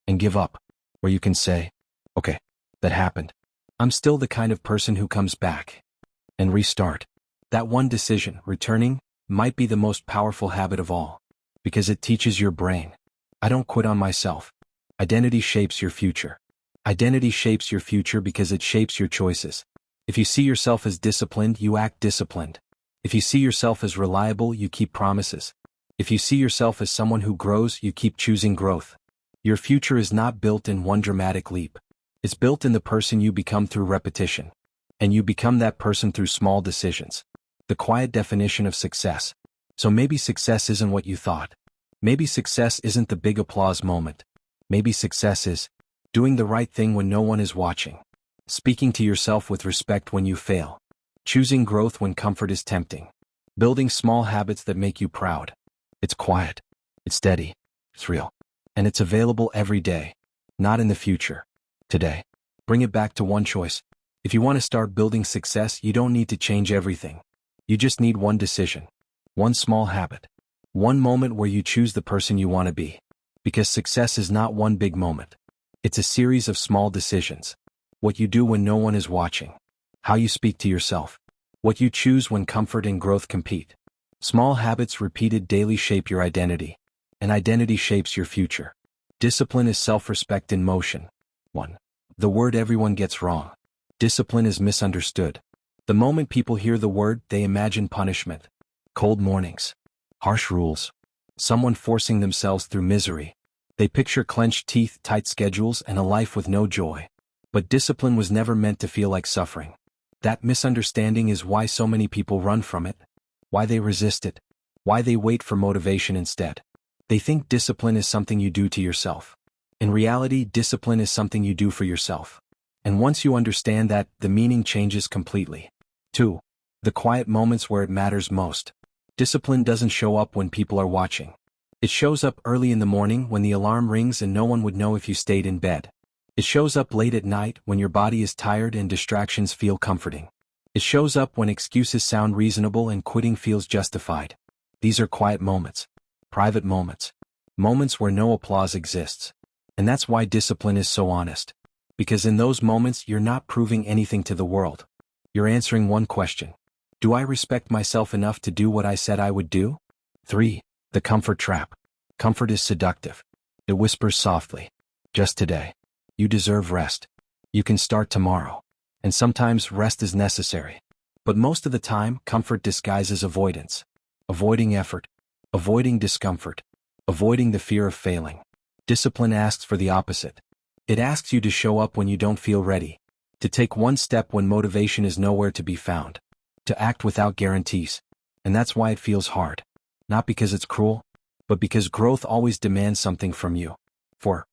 And give up. Or you can say, okay, that happened. I'm still the kind of person who comes back. And restart. That one decision, returning, might be the most powerful habit of all. Because it teaches your brain. I don't quit on myself. Identity shapes your future. Identity shapes your future because it shapes your choices. If you see yourself as disciplined, you act disciplined. If you see yourself as reliable, you keep promises. If you see yourself as someone who grows, you keep choosing growth. Your future is not built in one dramatic leap. It's built in the person you become through repetition. And you become that person through small decisions. The quiet definition of success. So maybe success isn't what you thought. Maybe success isn't the big applause moment. Maybe success is doing the right thing when no one is watching. Speaking to yourself with respect when you fail. Choosing growth when comfort is tempting. Building small habits that make you proud. It's quiet. It's steady. It's real. And it's available every day. Not in the future. Today. Bring it back to one choice. If you want to start building success, you don't need to change everything. You just need one decision. One small habit. One moment where you choose the person you want to be. Because success is not one big moment. It's a series of small decisions. What you do when no one is watching. How you speak to yourself. What you choose when comfort and growth compete. Small habits repeated daily shape your identity. And identity shapes your future. Discipline is self-respect in motion. 1. The word everyone gets wrong. Discipline is misunderstood. The moment people hear the word, they imagine punishment. Cold mornings. Harsh rules. Someone forcing themselves through misery. They picture clenched teeth, tight schedules, and a life with no joy. But discipline was never meant to feel like suffering. That misunderstanding is why so many people run from it. Why they resist it. Why they wait for motivation instead. They think discipline is something you do to yourself. In reality, discipline is something you do for yourself. And once you understand that, the meaning changes completely. 2. The quiet moments where it matters most. Discipline doesn't show up when people are watching. It shows up early in the morning when the alarm rings and no one would know if you stayed in bed. It shows up late at night when your body is tired and distractions feel comforting. It shows up when excuses sound reasonable and quitting feels justified. These are quiet moments. Private moments. Moments where no applause exists. And that's why discipline is so honest. Because in those moments, you're not proving anything to the world. You're answering one question. Do I respect myself enough to do what I said I would do? 3. The comfort trap. Comfort is seductive. It whispers softly. Just today. You deserve rest. You can start tomorrow. And sometimes rest is necessary. But most of the time, comfort disguises avoidance. Avoiding effort. Avoiding discomfort. Avoiding the fear of failing. Discipline asks for the opposite. It asks you to show up when you don't feel ready. To take one step when motivation is nowhere to be found. To act without guarantees. And that's why it feels hard. Not because it's cruel, but because growth always demands something from you. 4.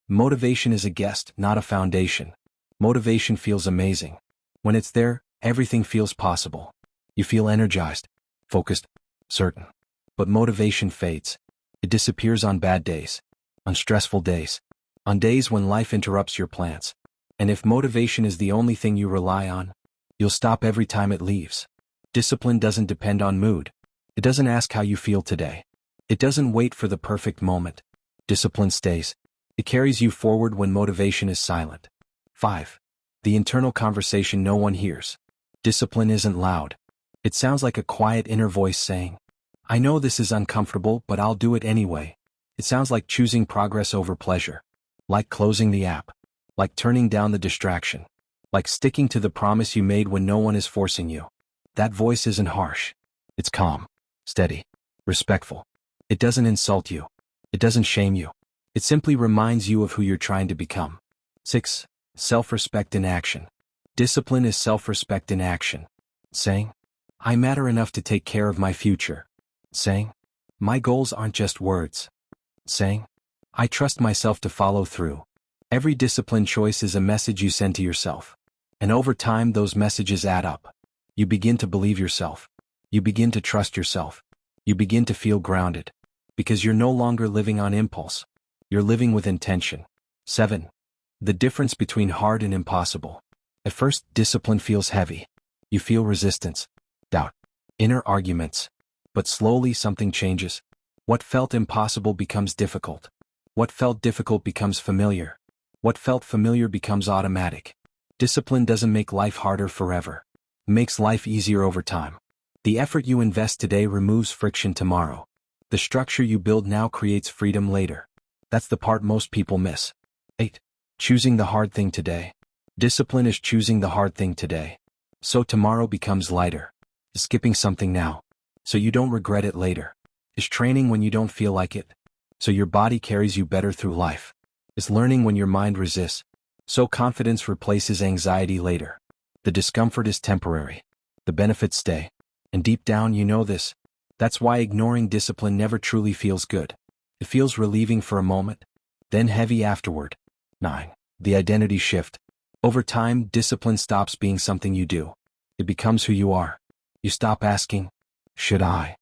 Motivation is a guest, not a foundation. Motivation feels amazing. When it's there, everything feels possible. You feel energized, focused, certain. But motivation fades. It disappears on bad days, on stressful days, on days when life interrupts your plans. And if motivation is the only thing you rely on, you'll stop every time it leaves. Discipline doesn't depend on mood. It doesn't ask how you feel today. It doesn't wait for the perfect moment. Discipline stays. It carries you forward when motivation is silent. 5. The internal conversation no one hears. Discipline isn't loud. It sounds like a quiet inner voice saying, "I know this is uncomfortable, but I'll do it anyway." It sounds like choosing progress over pleasure. Like closing the app. Like turning down the distraction. Like sticking to the promise you made when no one is forcing you. That voice isn't harsh. It's calm, steady, respectful. It doesn't insult you. It doesn't shame you. It simply reminds you of who you're trying to become. 6. Self-respect in action. Discipline is self-respect in action. Saying, "I matter enough to take care of my future." Saying, "My goals aren't just words." Saying, "I trust myself to follow through." Every discipline choice is a message you send to yourself. And over time those messages add up. You begin to believe yourself. You begin to trust yourself. You begin to feel grounded. Because you're no longer living on impulse. You're living with intention. 7. The difference between hard and impossible. At first, discipline feels heavy. You feel resistance, doubt, inner arguments. But slowly something changes. What felt impossible becomes difficult. What felt difficult becomes familiar. What felt familiar becomes automatic. Discipline doesn't make life harder forever. It makes life easier over time. The effort you invest today removes friction tomorrow. The structure you build now creates freedom later. That's the part most people miss. 8. Choosing the hard thing today. Discipline is choosing the hard thing today. So tomorrow becomes lighter. Is skipping something now, so you don't regret it later. Is training when you don't feel like it, so your body carries you better through life. Is learning when your mind resists, so confidence replaces anxiety later. The discomfort is temporary. The benefits stay. And deep down you know this. That's why ignoring discipline never truly feels good. It feels relieving for a moment, then heavy afterward. 9. The identity shift. Over time, discipline stops being something you do. It becomes who you are. You stop asking, "Should I?"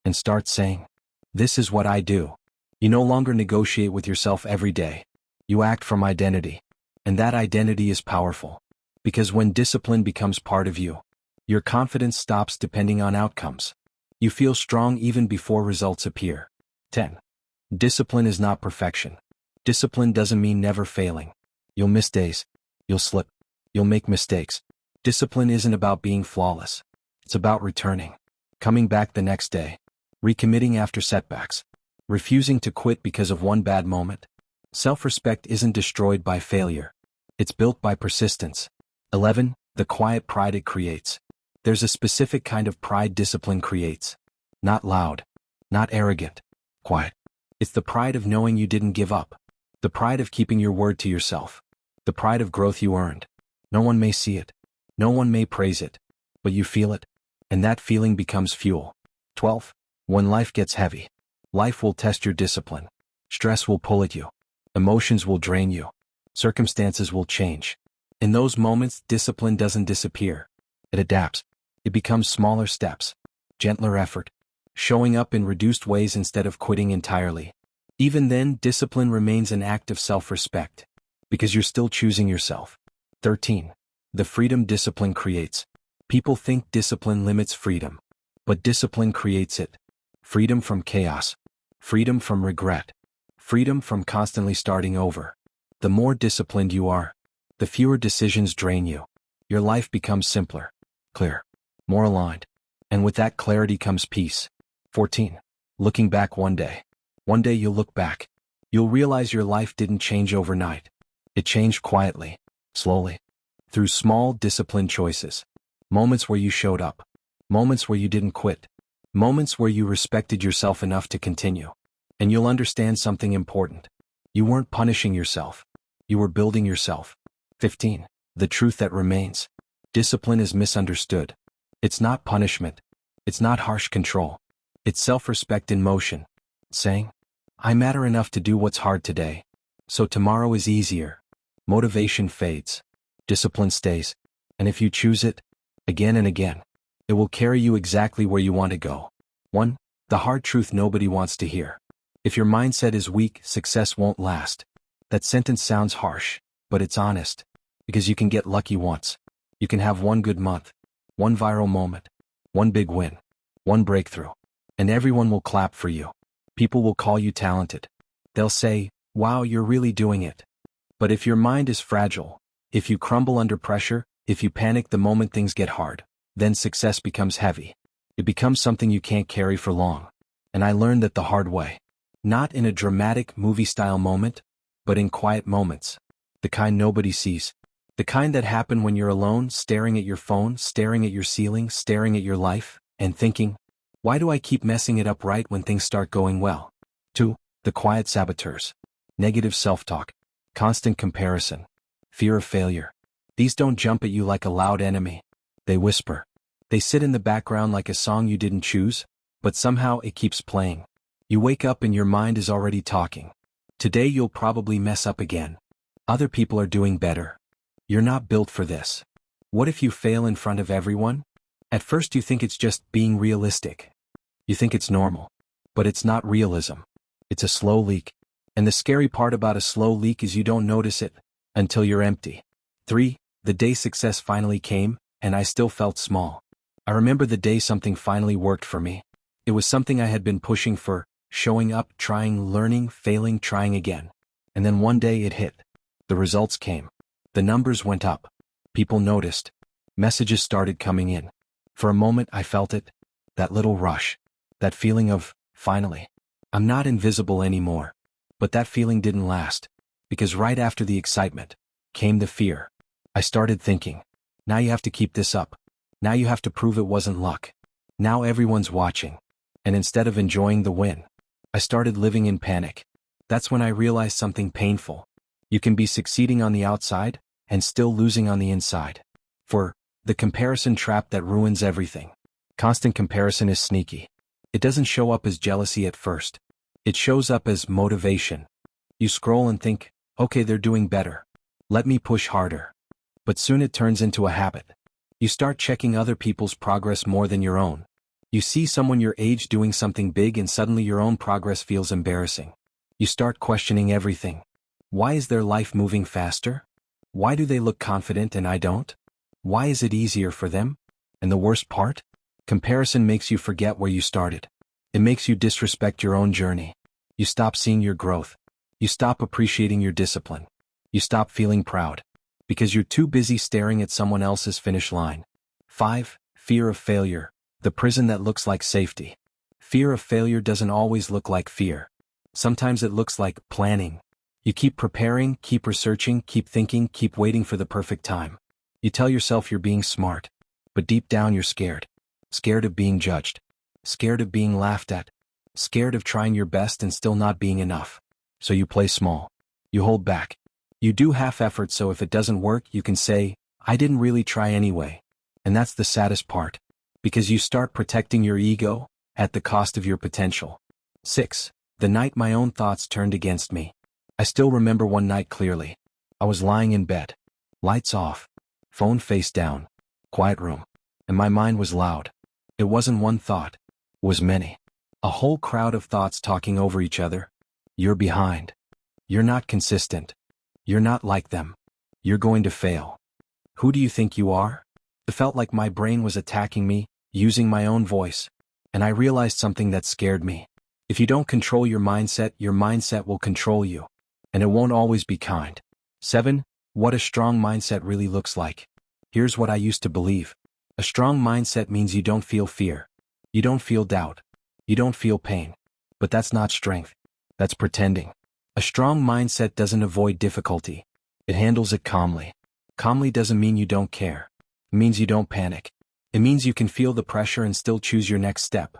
and start saying, "This is what I do." You no longer negotiate with yourself every day. You act from identity. And that identity is powerful. Because when discipline becomes part of you, your confidence stops depending on outcomes. You feel strong even before results appear. 10. Discipline is not perfection. Discipline doesn't mean never failing. You'll miss days. You'll slip. You'll make mistakes. Discipline isn't about being flawless. It's about returning. Coming back the next day. Recommitting after setbacks. Refusing to quit because of one bad moment. Self-respect isn't destroyed by failure. It's built by persistence. 11. The quiet pride it creates. There's a specific kind of pride discipline creates. Not loud. Not arrogant. Quiet. It's the pride of knowing you didn't give up. The pride of keeping your word to yourself. The pride of growth you earned. No one may see it. No one may praise it. But you feel it. And that feeling becomes fuel. 12. When life gets heavy. Life will test your discipline. Stress will pull at you. Emotions will drain you. Circumstances will change. In those moments, discipline doesn't disappear. It adapts. It becomes smaller steps. Gentler effort. Showing up in reduced ways instead of quitting entirely. Even then, discipline remains an act of self-respect. Because you're still choosing yourself. 13. The freedom discipline creates. People think discipline limits freedom. But discipline creates it. Freedom from chaos. Freedom from regret. Freedom from constantly starting over. The more disciplined you are, the fewer decisions drain you. Your life becomes simpler, clear, more aligned. And with that clarity comes peace. 14. Looking back one day. One day you'll look back. You'll realize your life didn't change overnight. It changed quietly, slowly, through small disciplined choices. Moments where you showed up. Moments where you didn't quit. Moments where you respected yourself enough to continue. And you'll understand something important. You weren't punishing yourself. You were building yourself. 15. The truth that remains. Discipline is misunderstood. It's not punishment. It's not harsh control. It's self-respect in motion. Saying, "I matter enough to do what's hard today, so tomorrow is easier." Motivation fades. Discipline stays. And if you choose it, again and again, it will carry you exactly where you want to go. 1. The hard truth nobody wants to hear. If your mindset is weak, success won't last. That sentence sounds harsh, but it's honest. Because you can get lucky once. You can have one good month, one viral moment, one big win, one breakthrough, and everyone will clap for you. People will call you talented. They'll say, "Wow, you're really doing it." But if your mind is fragile, if you crumble under pressure, if you panic the moment things get hard, then success becomes heavy. It becomes something you can't carry for long. And I learned that the hard way. Not in a dramatic movie-style moment, but in quiet moments. The kind nobody sees. The kind that happen when you're alone, staring at your phone, staring at your ceiling, staring at your life, and thinking, why do I keep messing it up right when things start going well? 2. The quiet saboteurs. Negative self-talk. Constant comparison. Fear of failure. These don't jump at you like a loud enemy. They whisper. They sit in the background like a song you didn't choose, but somehow it keeps playing. You wake up and your mind is already talking. Today you'll probably mess up again. Other people are doing better. You're not built for this. What if you fail in front of everyone? At first you think it's just being realistic. You think it's normal. But it's not realism. It's a slow leak. And the scary part about a slow leak is you don't notice it until you're empty. 3. The day success finally came, and I still felt small. I remember the day something finally worked for me. It was something I had been pushing for, showing up, trying, learning, failing, trying again. And then one day it hit. The results came. The numbers went up. People noticed. Messages started coming in. For a moment I felt it. That little rush. That feeling of, finally. I'm not invisible anymore. But that feeling didn't last. Because right after the excitement came the fear. I started thinking, now you have to keep this up. Now you have to prove it wasn't luck. Now everyone's watching. And instead of enjoying the win, I started living in panic. That's when I realized something painful. You can be succeeding on the outside and still losing on the inside. For the comparison trap that ruins everything. Constant comparison is sneaky. It doesn't show up as jealousy at first. It shows up as motivation. You scroll and think, okay, they're doing better. Let me push harder. But soon it turns into a habit. You start checking other people's progress more than your own. You see someone your age doing something big and suddenly your own progress feels embarrassing. You start questioning everything. Why is their life moving faster? Why do they look confident and I don't? Why is it easier for them? And the worst part? Comparison makes you forget where you started. It makes you disrespect your own journey. You stop seeing your growth. You stop appreciating your discipline. You stop feeling proud. Because you're too busy staring at someone else's finish line. 5. Fear of failure. The prison that looks like safety. Fear of failure doesn't always look like fear. Sometimes it looks like planning. You keep preparing, keep researching, keep thinking, keep waiting for the perfect time. You tell yourself you're being smart. But deep down you're scared. Scared of being judged. Scared of being laughed at. Scared of trying your best and still not being enough. So you play small. You hold back. You do half effort so if it doesn't work you can say, I didn't really try anyway. And that's the saddest part. Because you start protecting your ego at the cost of your potential. 6. The night my own thoughts turned against me. I still remember one night clearly. I was lying in bed. Lights off. Phone face down. Quiet room. And my mind was loud. It wasn't one thought. It was many. A whole crowd of thoughts talking over each other. You're behind. You're not consistent. You're not like them. You're going to fail. Who do you think you are? It felt like my brain was attacking me, using my own voice. And I realized something that scared me. If you don't control your mindset will control you. And it won't always be kind. 7. What a strong mindset really looks like. Here's what I used to believe. A strong mindset means you don't feel fear. You don't feel doubt. You don't feel pain. But that's not strength. That's pretending. A strong mindset doesn't avoid difficulty. It handles it calmly. Calmly doesn't mean you don't care. It means you don't panic. It means you can feel the pressure and still choose your next step.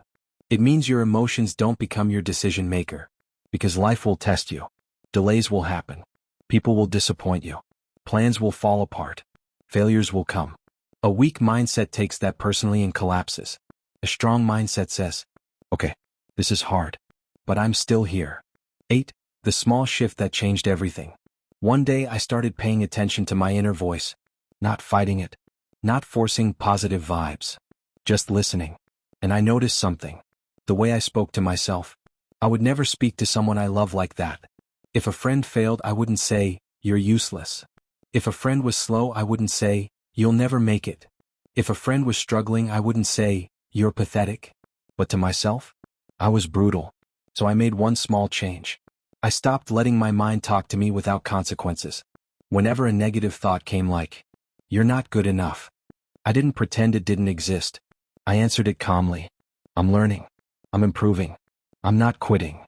It means your emotions don't become your decision maker. Because life will test you. Delays will happen. People will disappoint you. Plans will fall apart. Failures will come. A weak mindset takes that personally and collapses. A strong mindset says, okay, this is hard. But I'm still here. 8. The small shift that changed everything. One day I started paying attention to my inner voice. Not fighting it. Not forcing positive vibes. Just listening. And I noticed something. the way I spoke to myself. I would never speak to someone I love like that. If a friend failed, I wouldn't say, "You're useless." If a friend was slow, I wouldn't say, "You'll never make it." If a friend was struggling, I wouldn't say, "You're pathetic." But to myself, I was brutal. So I made one small change. I stopped letting my mind talk to me without consequences. Whenever a negative thought came like, "You're not good enough," I didn't pretend it didn't exist. I answered it calmly. "I'm learning. I'm improving. I'm not quitting."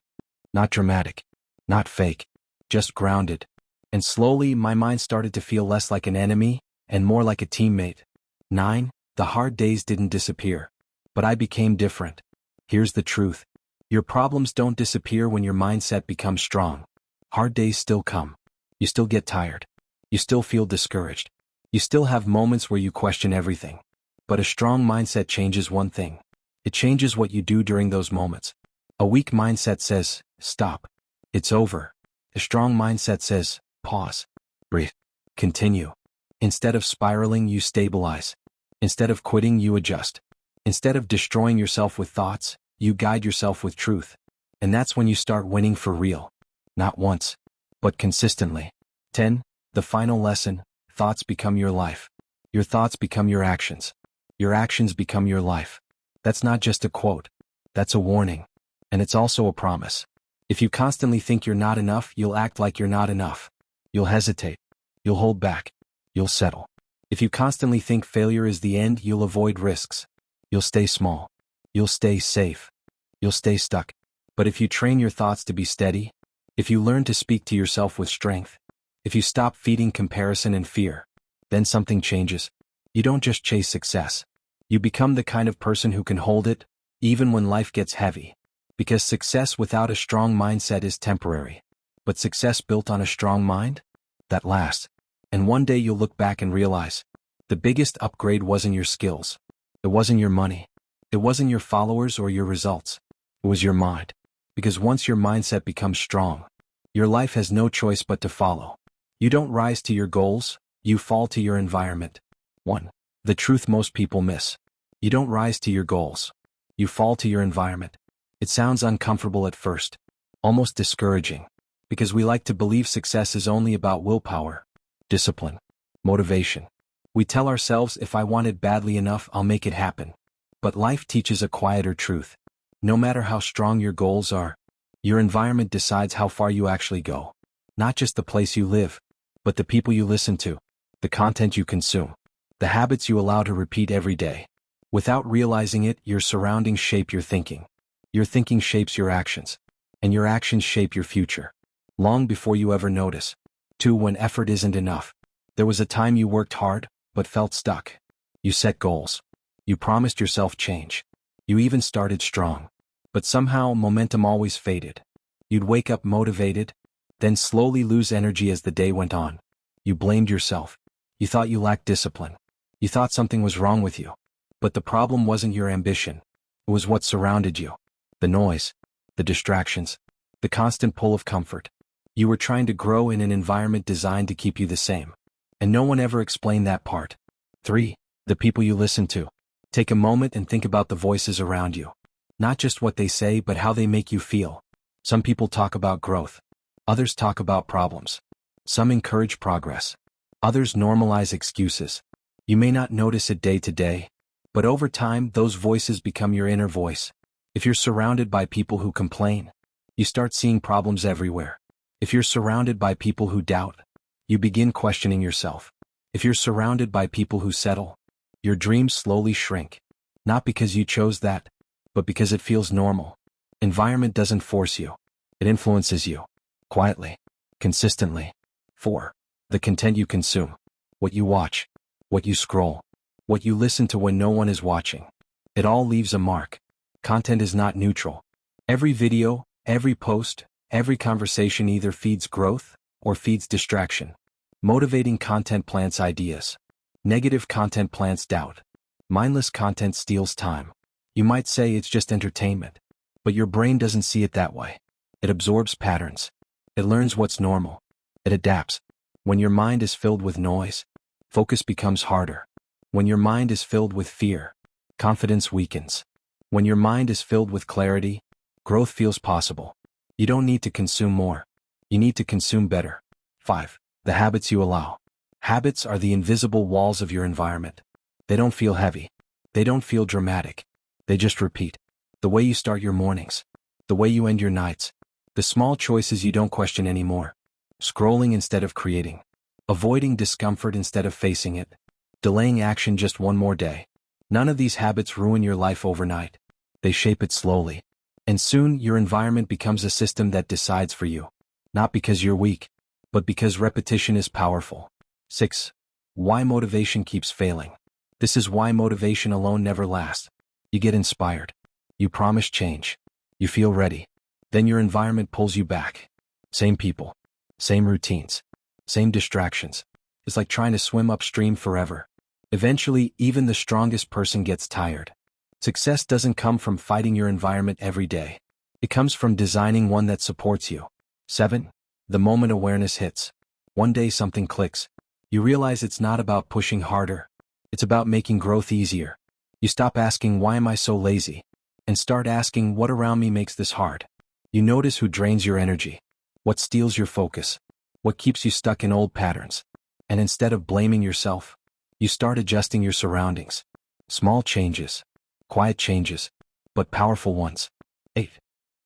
Not dramatic. Not fake. Just grounded. And slowly my mind started to feel less like an enemy and more like a teammate. 9. The hard days didn't disappear. But I became different. Here's the truth. Your problems don't disappear when your mindset becomes strong. Hard days still come. You still get tired. You still feel discouraged. You still have moments where you question everything. But a strong mindset changes one thing. It changes what you do during those moments. A weak mindset says, "Stop. It's over." A strong mindset says, "Pause. Breathe. Continue." Instead of spiraling, you stabilize. Instead of quitting, you adjust. Instead of destroying yourself with thoughts, you guide yourself with truth. And that's when you start winning for real. Not once, but consistently. 10. The final lesson: thoughts become your life. Your thoughts become your actions. Your actions become your life. That's not just a quote. That's a warning. And it's also a promise. If you constantly think you're not enough, you'll act like you're not enough. You'll hesitate. You'll hold back. You'll settle. If you constantly think failure is the end, you'll avoid risks. You'll stay small. You'll stay safe. You'll stay stuck. But if you train your thoughts to be steady, if you learn to speak to yourself with strength, if you stop feeding comparison and fear, then something changes. You don't just chase success. You become the kind of person who can hold it, even when life gets heavy. Because success without a strong mindset is temporary. But success built on a strong mind? That lasts. And one day you'll look back and realize, the biggest upgrade wasn't your skills. It wasn't your money. It wasn't your followers or your results. It was your mind. Because once your mindset becomes strong, your life has no choice but to follow. You don't rise to your goals, you fall to your environment. 1. The truth most people miss. You don't rise to your goals. You fall to your environment. It sounds uncomfortable at first, almost discouraging, because we like to believe success is only about willpower, discipline, motivation. We tell ourselves, if I want it badly enough, I'll make it happen. But life teaches a quieter truth. No matter how strong your goals are, your environment decides how far you actually go. Not just the place you live, but the people you listen to, the content you consume, the habits you allow to repeat every day. Without realizing it, your surroundings shape your thinking. Your thinking shapes your actions, and your actions shape your future. Long before you ever notice. 2. When effort isn't enough. There was a time you worked hard, but felt stuck. You set goals. You promised yourself change. You even started strong. But somehow momentum always faded. You'd wake up motivated, then slowly lose energy as the day went on. You blamed yourself. You thought you lacked discipline. You thought something was wrong with you. But the problem wasn't your ambition. It was what surrounded you. The noise, the distractions, the constant pull of comfort. You were trying to grow in an environment designed to keep you the same. And no one ever explained that part. 3. The people you listen to. Take a moment and think about the voices around you. Not just what they say, but how they make you feel. Some people talk about growth. Others talk about problems. Some encourage progress. Others normalize excuses. You may not notice it day to day, but over time, those voices become your inner voice. If you're surrounded by people who complain, you start seeing problems everywhere. If you're surrounded by people who doubt, you begin questioning yourself. If you're surrounded by people who settle, your dreams slowly shrink. Not because you chose that, but because it feels normal. Environment doesn't force you. It influences you. Quietly. Consistently. 4. The content you consume. What you watch. What you scroll. What you listen to when no one is watching. It all leaves a mark. Content is not neutral. Every video, every post, every conversation either feeds growth or feeds distraction. Motivating content plants ideas. Negative content plants doubt. Mindless content steals time. You might say it's just entertainment, but your brain doesn't see it that way. It absorbs patterns. It learns what's normal. It adapts. When your mind is filled with noise, focus becomes harder. When your mind is filled with fear, confidence weakens. When your mind is filled with clarity, growth feels possible. You don't need to consume more. You need to consume better. 5. The habits you allow. Habits are the invisible walls of your environment. They don't feel heavy. They don't feel dramatic. They just repeat. The way you start your mornings. The way you end your nights. The small choices you don't question anymore. Scrolling instead of creating. Avoiding discomfort instead of facing it. Delaying action just one more day. None of these habits ruin your life overnight. They shape it slowly. And soon your environment becomes a system that decides for you. Not because you're weak, but because repetition is powerful. 6. Why motivation keeps failing. This is why motivation alone never lasts. You get inspired. You promise change. You feel ready. Then your environment pulls you back. Same people. Same routines. Same distractions. It's like trying to swim upstream forever. Eventually, even the strongest person gets tired. Success doesn't come from fighting your environment every day. It comes from designing one that supports you. 7. The moment awareness hits. One day something clicks. You realize it's not about pushing harder. It's about making growth easier. You stop asking, why am I so lazy? And start asking, what around me makes this hard? You notice who drains your energy. What steals your focus. What keeps you stuck in old patterns. And instead of blaming yourself, you start adjusting your surroundings. Small changes. Quiet changes. But powerful ones. 8.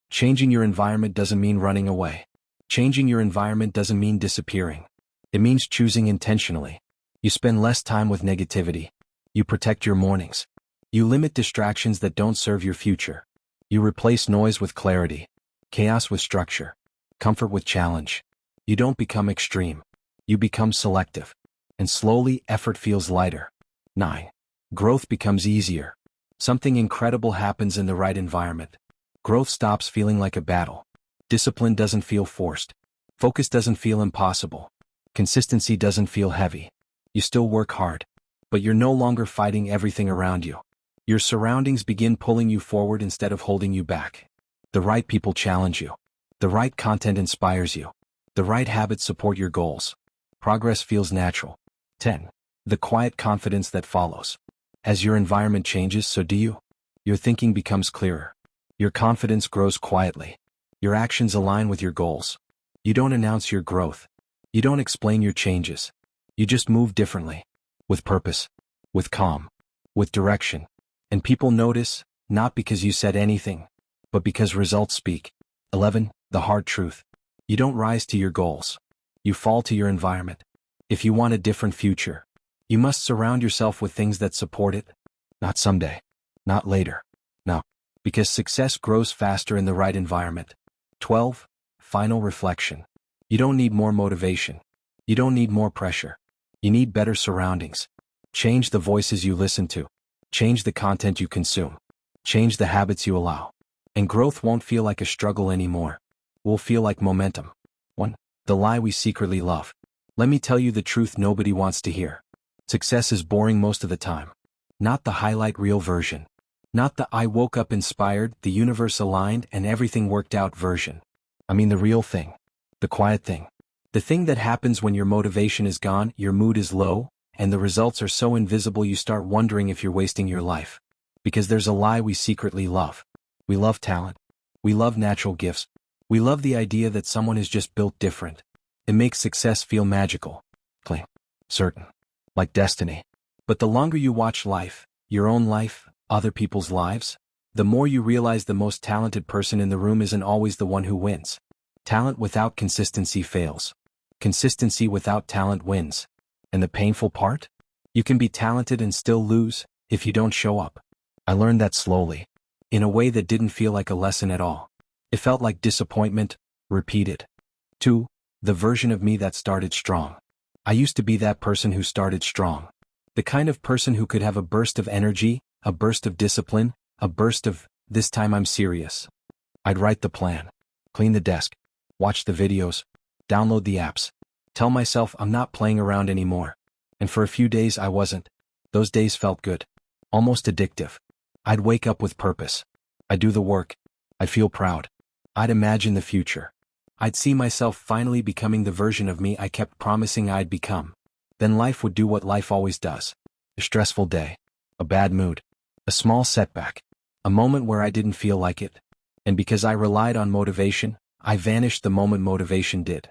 Changing your environment doesn't mean running away. Changing your environment doesn't mean disappearing. It means choosing intentionally. You spend less time with negativity. You protect your mornings. You limit distractions that don't serve your future. You replace noise with clarity. Chaos with structure. Comfort with challenge. You don't become extreme. You become selective. And slowly, effort feels lighter. 9. Growth becomes easier. Something incredible happens in the right environment. Growth stops feeling like a battle. Discipline doesn't feel forced. Focus doesn't feel impossible. Consistency doesn't feel heavy. You still work hard, but you're no longer fighting everything around you. Your surroundings begin pulling you forward instead of holding you back. The right people challenge you. The right content inspires you. The right habits support your goals. Progress feels natural. 10. The quiet confidence that follows. As your environment changes, so do you. Your thinking becomes clearer. Your confidence grows quietly. Your actions align with your goals. You don't announce your growth. You don't explain your changes. You just move differently. With purpose. With calm. With direction. And people notice, not because you said anything, but because results speak. 11. The hard truth. You don't rise to your goals. You fall to your environment. If you want a different future, you must surround yourself with things that support it. Not someday. Not later. No. Because success grows faster in the right environment. 12. Final reflection. You don't need more motivation. You don't need more pressure. You need better surroundings. Change the voices you listen to. Change the content you consume. Change the habits you allow. And growth won't feel like a struggle anymore. It will feel like momentum. 1. The lie we secretly love. Let me tell you the truth nobody wants to hear. Success is boring most of the time. Not the highlight reel version. Not the I woke up inspired, the universe aligned, and everything worked out version. I mean the real thing. The quiet thing. The thing that happens when your motivation is gone, your mood is low, and the results are so invisible you start wondering if you're wasting your life. Because there's a lie we secretly love. We love talent. We love natural gifts. We love the idea that someone is just built different. It makes success feel magical. Clean. Certain. Like destiny. But the longer you watch life, your own life, other people's lives, the more you realize the most talented person in the room isn't always the one who wins. Talent without consistency fails. Consistency without talent wins. And the painful part? You can be talented and still lose if you don't show up. I learned that slowly. In a way that didn't feel like a lesson at all. It felt like disappointment, repeated. 2. The version of me that started strong. I used to be that person who started strong. The kind of person who could have a burst of energy, a burst of discipline, a burst of, this time I'm serious. I'd write the plan, clean the desk, watch the videos, download the apps, tell myself I'm not playing around anymore. And for a few days I wasn't. Those days felt good. Almost addictive. I'd wake up with purpose. I'd do the work. I'd feel proud. I'd imagine the future. I'd see myself finally becoming the version of me I kept promising I'd become. Then life would do what life always does. A stressful day. A bad mood. A small setback. A moment where I didn't feel like it. And because I relied on motivation, I vanished the moment motivation did.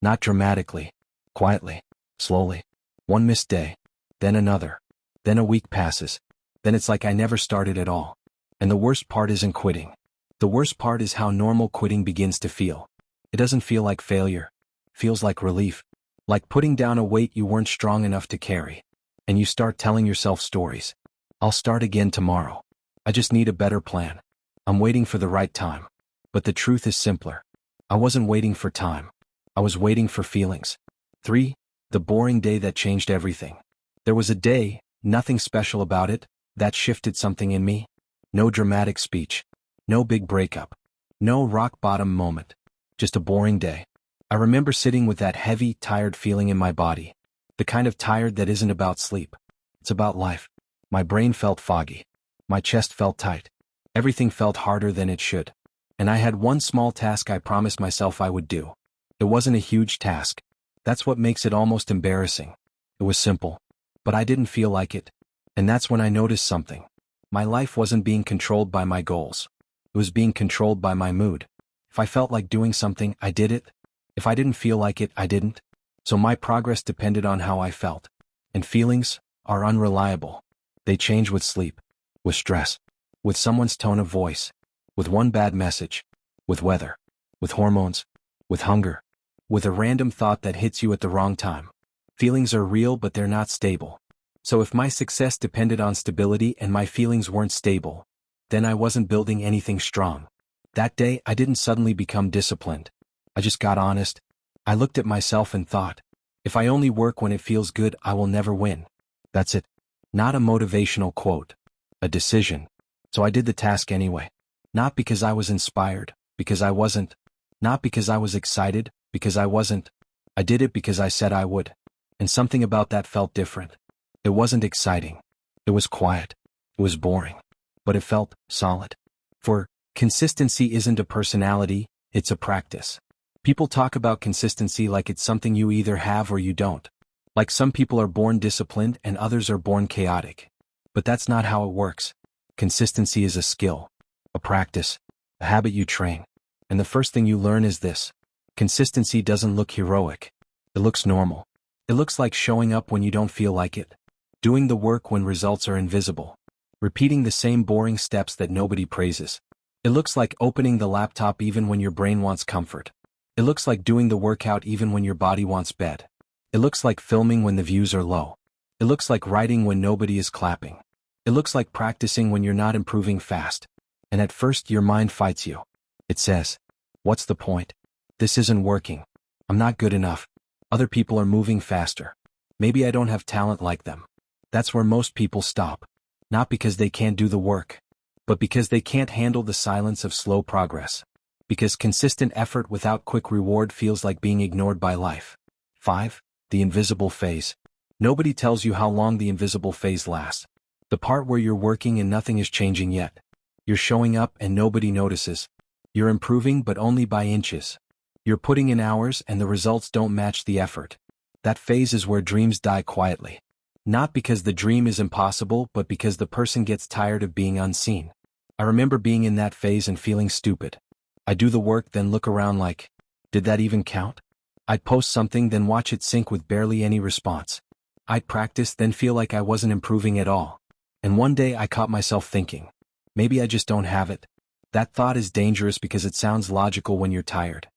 Not dramatically. Quietly. Slowly. One missed day. Then another. Then a week passes. Then it's like I never started at all. And the worst part isn't quitting. The worst part is how normal quitting begins to feel. It doesn't feel like failure. It feels like relief. Like putting down a weight you weren't strong enough to carry. And you start telling yourself stories. I'll start again tomorrow. I just need a better plan. I'm waiting for the right time. But the truth is simpler. I wasn't waiting for time. I was waiting for feelings. 3. The boring day that changed everything. There was a day, nothing special about it, that shifted something in me. No dramatic speech. No big breakup. No rock bottom moment. Just a boring day. I remember sitting with that heavy, tired feeling in my body. The kind of tired that isn't about sleep. It's about life. My brain felt foggy. My chest felt tight. Everything felt harder than it should. And I had one small task I promised myself I would do. It wasn't a huge task. That's what makes it almost embarrassing. It was simple. But I didn't feel like it. And that's when I noticed something. My life wasn't being controlled by my goals. It was being controlled by my mood. If I felt like doing something, I did it. If I didn't feel like it, I didn't. So my progress depended on how I felt. And feelings are unreliable. They change with sleep, with stress, with someone's tone of voice, with one bad message, with weather, with hormones, with hunger, with a random thought that hits you at the wrong time. Feelings are real, but they're not stable. So if my success depended on stability and my feelings weren't stable, then I wasn't building anything strong. That day, I didn't suddenly become disciplined. I just got honest. I looked at myself and thought, if I only work when it feels good, I will never win. That's it. Not a motivational quote. A decision. So I did the task anyway. Not because I was inspired, because I wasn't. Not because I was excited, because I wasn't. I did it because I said I would. And something about that felt different. It wasn't exciting. It was quiet. It was boring. But it felt solid. For consistency isn't a personality, it's a practice. People talk about consistency like it's something you either have or you don't. Like some people are born disciplined and others are born chaotic. But that's not how it works. Consistency is a skill, a practice, a habit you train. And the first thing you learn is this. Consistency doesn't look heroic. It looks normal. It looks like showing up when you don't feel like it. Doing the work when results are invisible. Repeating the same boring steps that nobody praises. It looks like opening the laptop even when your brain wants comfort. It looks like doing the workout even when your body wants bed. It looks like filming when the views are low. It looks like writing when nobody is clapping. It looks like practicing when you're not improving fast. And at first your mind fights you. It says, what's the point? This isn't working. I'm not good enough. Other people are moving faster. Maybe I don't have talent like them. That's where most people stop. Not because they can't do the work, but because they can't handle the silence of slow progress. Because consistent effort without quick reward feels like being ignored by life. 5. The invisible phase. Nobody tells you how long the invisible phase lasts. The part where you're working and nothing is changing yet. You're showing up and nobody notices. You're improving but only by inches. You're putting in hours and the results don't match the effort. That phase is where dreams die quietly. Not because the dream is impossible, but because the person gets tired of being unseen. I remember being in that phase and feeling stupid. I'd do the work, then look around like, did that even count? I'd post something, then watch it sink with barely any response. I'd practice, then feel like I wasn't improving at all. And one day I caught myself thinking, maybe I just don't have it. That thought is dangerous because it sounds logical when you're tired.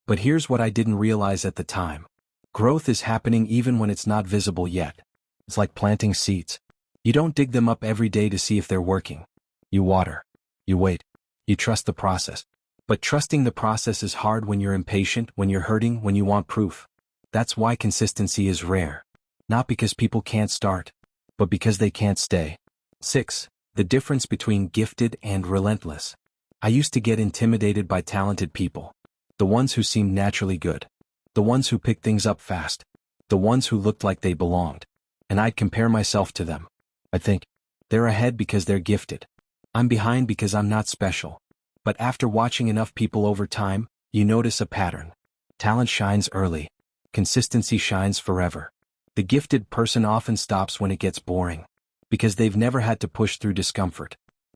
But here's what I didn't realize at the time. Growth is happening even when it's not visible yet. It's like planting seeds. You don't dig them up every day to see if they're working. You water. You wait. You trust the process. But trusting the process is hard when you're impatient, when you're hurting, when you want proof. That's why consistency is rare. Not because people can't start, but because they can't stay. 6. The difference between gifted and relentless. I used to get intimidated by talented people. The ones who seemed naturally good. The ones who picked things up fast. The ones who looked like they belonged. And I'd compare myself to them. I'd think, they're ahead because they're gifted. I'm behind because I'm not special. But after watching enough people over time, you notice a pattern. Talent shines early. Consistency shines forever. The gifted person often stops when it gets boring. Because they've never had to push through discomfort.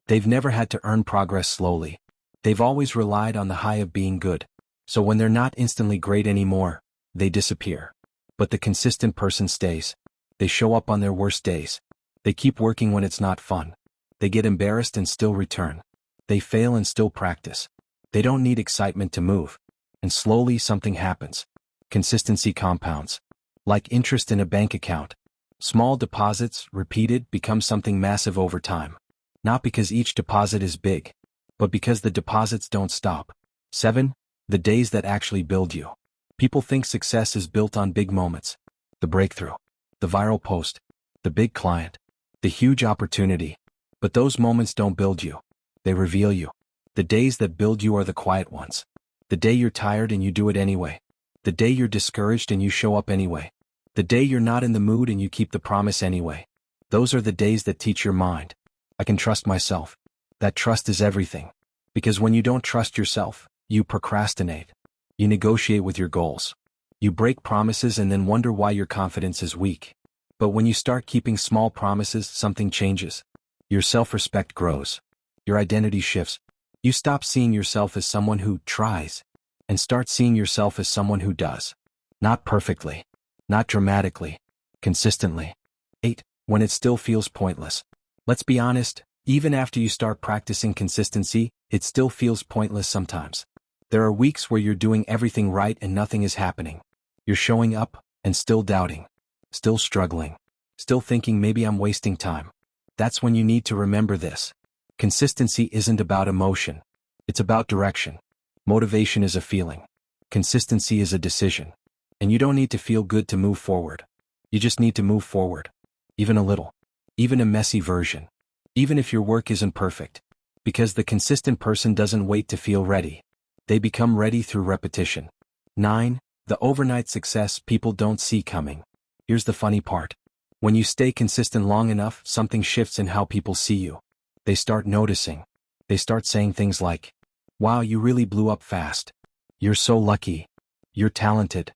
They've never had to earn progress slowly. They've always relied on the high of being good. So when they're not instantly great anymore, they disappear. But the consistent person stays. They show up on their worst days. They keep working when it's not fun. They get embarrassed and still return. They fail and still practice. They don't need excitement to move. And slowly something happens. Consistency compounds. Like interest in a bank account. Small deposits, repeated, become something massive over time. Not because each deposit is big, but because the deposits don't stop. 7. The days that actually build you. People think success is built on big moments. The breakthrough. The viral post. The big client. The huge opportunity. But those moments don't build you. They reveal you. The days that build you are the quiet ones. The day you're tired and you do it anyway. The day you're discouraged and you show up anyway. The day you're not in the mood and you keep the promise anyway. Those are the days that teach your mind. I can trust myself. That trust is everything. Because when you don't trust yourself, you procrastinate. You negotiate with your goals. You break promises and then wonder why your confidence is weak. But when you start keeping small promises, something changes. Your self-respect grows. Your identity shifts. You stop seeing yourself as someone who tries and start seeing yourself as someone who does. Not perfectly. Not dramatically. Consistently. 8. When it still feels pointless. Let's be honest, even after you start practicing consistency, it still feels pointless sometimes. There are weeks where you're doing everything right and nothing is happening. You're showing up and still doubting. Still struggling. Still thinking maybe I'm wasting time. That's when you need to remember this. Consistency isn't about emotion. It's about direction. Motivation is a feeling. Consistency is a decision. And you don't need to feel good to move forward. You just need to move forward. Even a little. Even a messy version. Even if your work isn't perfect. Because the consistent person doesn't wait to feel ready. They become ready through repetition. 9. The overnight success people don't see coming. Here's the funny part. When you stay consistent long enough, something shifts in how people see you. They start noticing. They start saying things like, "Wow, you really blew up fast. You're so lucky. You're talented."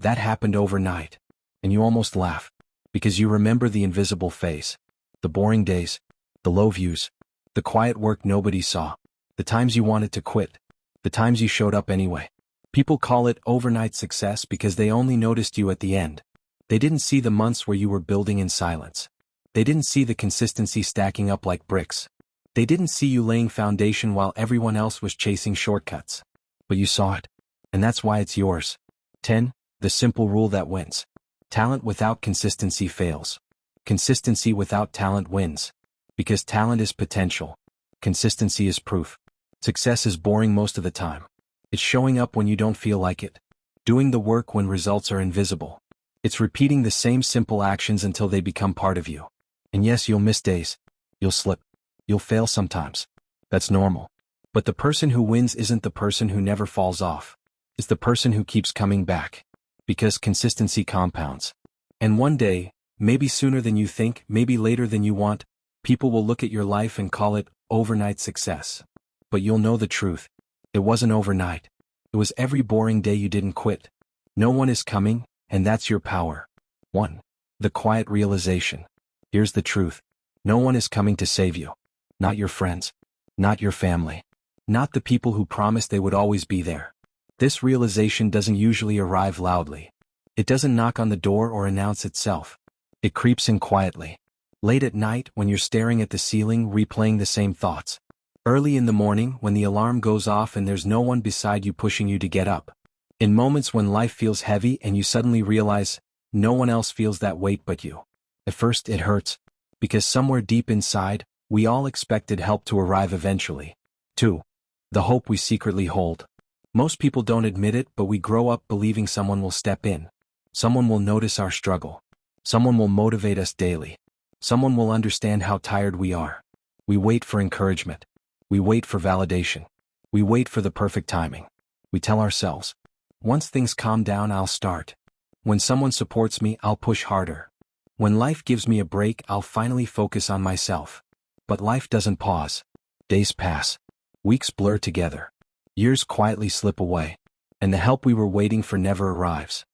That happened overnight. And you almost laugh. Because you remember the invisible phase. The boring days. The low views. The quiet work nobody saw. The times you wanted to quit. The times you showed up anyway. People call it overnight success because they only noticed you at the end. They didn't see the months where you were building in silence. They didn't see the consistency stacking up like bricks. They didn't see you laying foundation while everyone else was chasing shortcuts. But you saw it. And that's why it's yours. 10. The simple rule that wins. Talent without consistency fails. Consistency without talent wins. Because talent is potential. Consistency is proof. Success is boring most of the time. It's showing up when you don't feel like it. Doing the work when results are invisible. It's repeating the same simple actions until they become part of you. And yes, you'll miss days. You'll slip. You'll fail sometimes. That's normal. But the person who wins isn't the person who never falls off. It's the person who keeps coming back. Because consistency compounds. And one day, maybe sooner than you think, maybe later than you want, people will look at your life and call it overnight success. But you'll know the truth. It wasn't overnight. It was every boring day you didn't quit. No one is coming, and that's your power. 1. The quiet realization. Here's the truth. No one is coming to save you. Not your friends. Not your family. Not the people who promised they would always be there. This realization doesn't usually arrive loudly. It doesn't knock on the door or announce itself. It creeps in quietly. Late at night when you're staring at the ceiling replaying the same thoughts. Early in the morning when the alarm goes off and there's no one beside you pushing you to get up. In moments when life feels heavy and you suddenly realize, no one else feels that weight but you. At first it hurts. Because somewhere deep inside, we all expected help to arrive eventually. 2. The hope we secretly hold. Most people don't admit it, but we grow up believing someone will step in. Someone will notice our struggle. Someone will motivate us daily. Someone will understand how tired we are. We wait for encouragement. We wait for validation. We wait for the perfect timing. We tell ourselves, once things calm down, I'll start. When someone supports me, I'll push harder. When life gives me a break, I'll finally focus on myself. But life doesn't pause. Days pass. Weeks blur together. Years quietly slip away. And the help we were waiting for never arrives.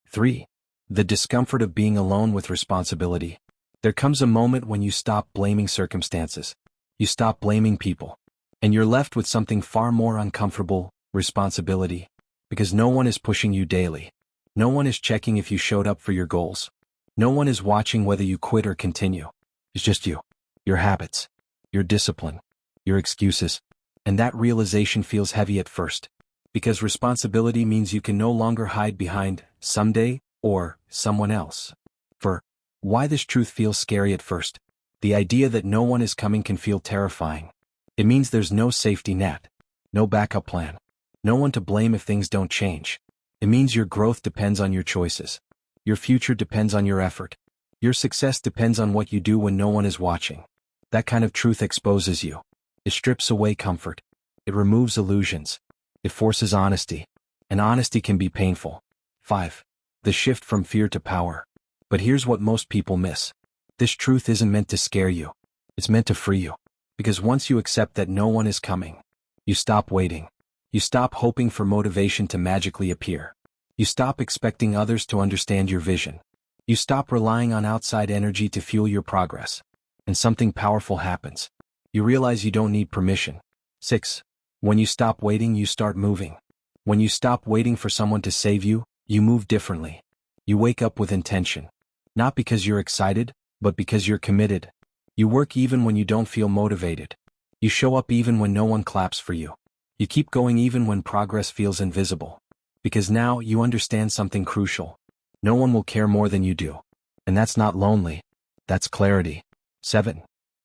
3. The discomfort of being alone with responsibility. There comes a moment when you stop blaming circumstances. You stop blaming people. And you're left with something far more uncomfortable: responsibility. Because no one is pushing you daily. No one is checking if you showed up for your goals. No one is watching whether you quit or continue. It's just you, your habits, your discipline, your excuses. And that realization feels heavy at first. Because responsibility means you can no longer hide behind someday or someone else. For why this truth feels scary at first. The idea that no one is coming can feel terrifying. It means there's no safety net, no backup plan, no one to blame if things don't change. It means your growth depends on your choices. Your future depends on your effort. Your success depends on what you do when no one is watching. That kind of truth exposes you. It strips away comfort. It removes illusions. It forces honesty. And honesty can be painful. 5. The shift from fear to power. But here's what most people miss. This truth isn't meant to scare you. It's meant to free you. Because once you accept that no one is coming, you stop waiting. You stop hoping for motivation to magically appear. You stop expecting others to understand your vision. You stop relying on outside energy to fuel your progress. And something powerful happens. You realize you don't need permission. 6. When you stop waiting, you start moving. When you stop waiting for someone to save you, you move differently. You wake up with intention. Not because you're excited, but because you're committed. You work even when you don't feel motivated. You show up even when no one claps for you. You keep going even when progress feels invisible. Because now you understand something crucial. No one will care more than you do. And that's not lonely. That's clarity. 7.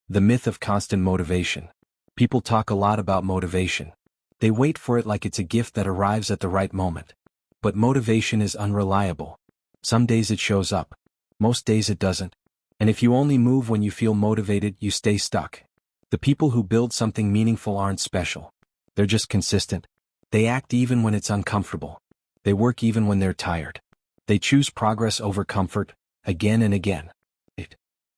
The myth of constant motivation. People talk a lot about motivation. They wait for it like it's a gift that arrives at the right moment. But motivation is unreliable. Some days it shows up. Most days it doesn't. And if you only move when you feel motivated, you stay stuck. The people who build something meaningful aren't special. They're just consistent. They act even when it's uncomfortable. They work even when they're tired. They choose progress over comfort, again and again. 8.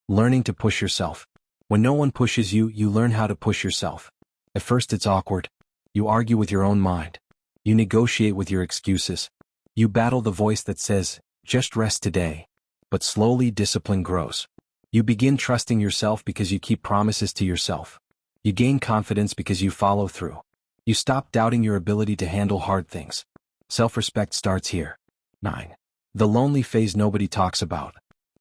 Learning to push yourself. When no one pushes you, you learn how to push yourself. At first it's awkward. You argue with your own mind. You negotiate with your excuses. You battle the voice that says, just rest today. But slowly discipline grows. You begin trusting yourself because you keep promises to yourself. You gain confidence because you follow through. You stop doubting your ability to handle hard things. Self-respect starts here. 9. The lonely phase nobody talks about.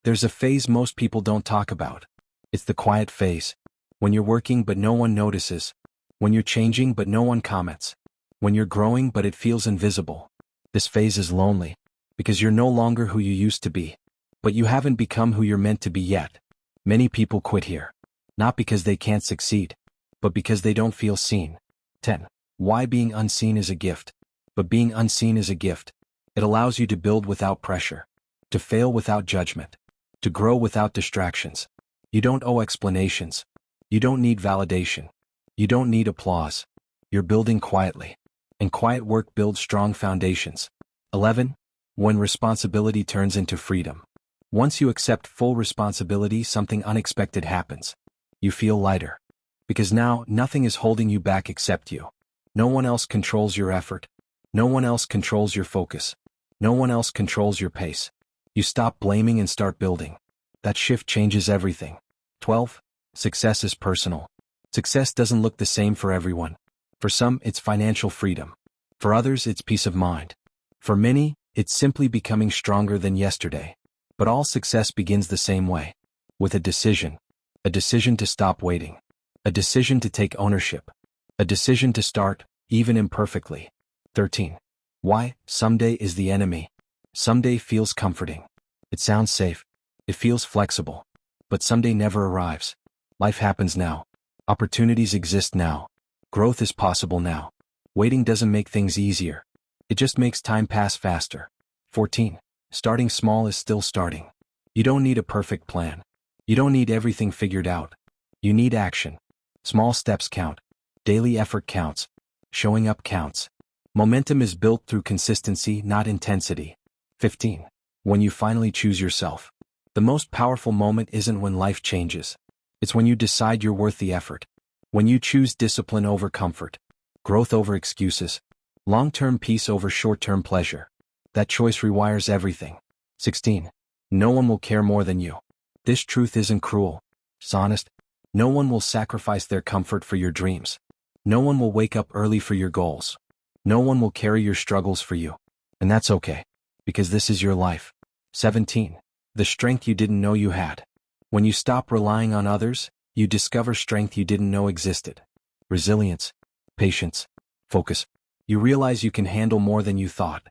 There's a phase most people don't talk about. It's the quiet phase. When you're working but no one notices. When you're changing but no one comments. When you're growing but it feels invisible. This phase is lonely. Because you're no longer who you used to be. But you haven't become who you're meant to be yet. Many people quit here. Not because they can't succeed. But because they don't feel seen. 10. Why being unseen is a gift. But being unseen is a gift. It allows you to build without pressure. To fail without judgment. To grow without distractions. You don't owe explanations. You don't need validation. You don't need applause. You're building quietly. And quiet work builds strong foundations. 11. When responsibility turns into freedom. Once you accept full responsibility, something unexpected happens. You feel lighter. Because now, nothing is holding you back except you. No one else controls your effort. No one else controls your focus. No one else controls your pace. You stop blaming and start building. That shift changes everything. 12. Success is personal. Success doesn't look the same for everyone. For some, it's financial freedom. For others, it's peace of mind. For many, it's simply becoming stronger than yesterday. But all success begins the same way. With a decision. A decision to stop waiting. A decision to take ownership. A decision to start, even imperfectly. 13. Why someday is the enemy. Someday feels comforting. It sounds safe. It feels flexible. But someday never arrives. Life happens now. Opportunities exist now. Growth is possible now. Waiting doesn't make things easier. It just makes time pass faster. 14. Starting small is still starting. You don't need a perfect plan. You don't need everything figured out. You need action. Small steps count. Daily effort counts. Showing up counts. Momentum is built through consistency, not intensity. 15. When you finally choose yourself. The most powerful moment isn't when life changes. It's when you decide you're worth the effort. When you choose discipline over comfort. Growth over excuses. Long-term peace over short-term pleasure. That choice rewires everything. 16. No one will care more than you. This truth isn't cruel. It's honest. No one will sacrifice their comfort for your dreams. No one will wake up early for your goals. No one will carry your struggles for you. And that's okay, because this is your life. 17. The strength you didn't know you had. When you stop relying on others, you discover strength you didn't know existed. Resilience, patience, focus. You realize you can handle more than you thought.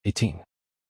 18.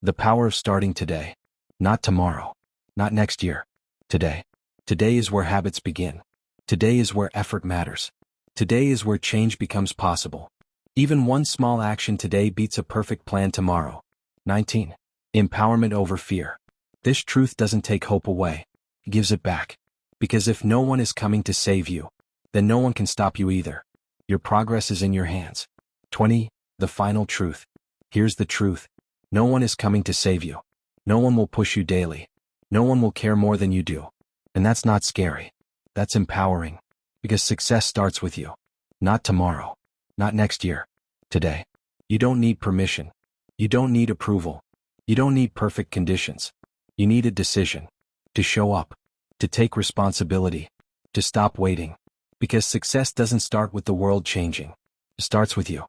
The power of starting today. Not tomorrow. Not next year. Today. Today is where habits begin. Today is where effort matters. Today is where change becomes possible. Even one small action today beats a perfect plan tomorrow. 19. Empowerment over fear. This truth doesn't take hope away. It gives it back. Because if no one is coming to save you, then no one can stop you either. Your progress is in your hands. 20. The final truth. Here's the truth. No one is coming to save you. No one will push you daily. No one will care more than you do. And that's not scary. That's empowering. Because success starts with you. Not tomorrow. Not next year. Today. You don't need permission. You don't need approval. You don't need perfect conditions. You need a decision. To show up. To take responsibility. To stop waiting. Because success doesn't start with the world changing. It starts with you.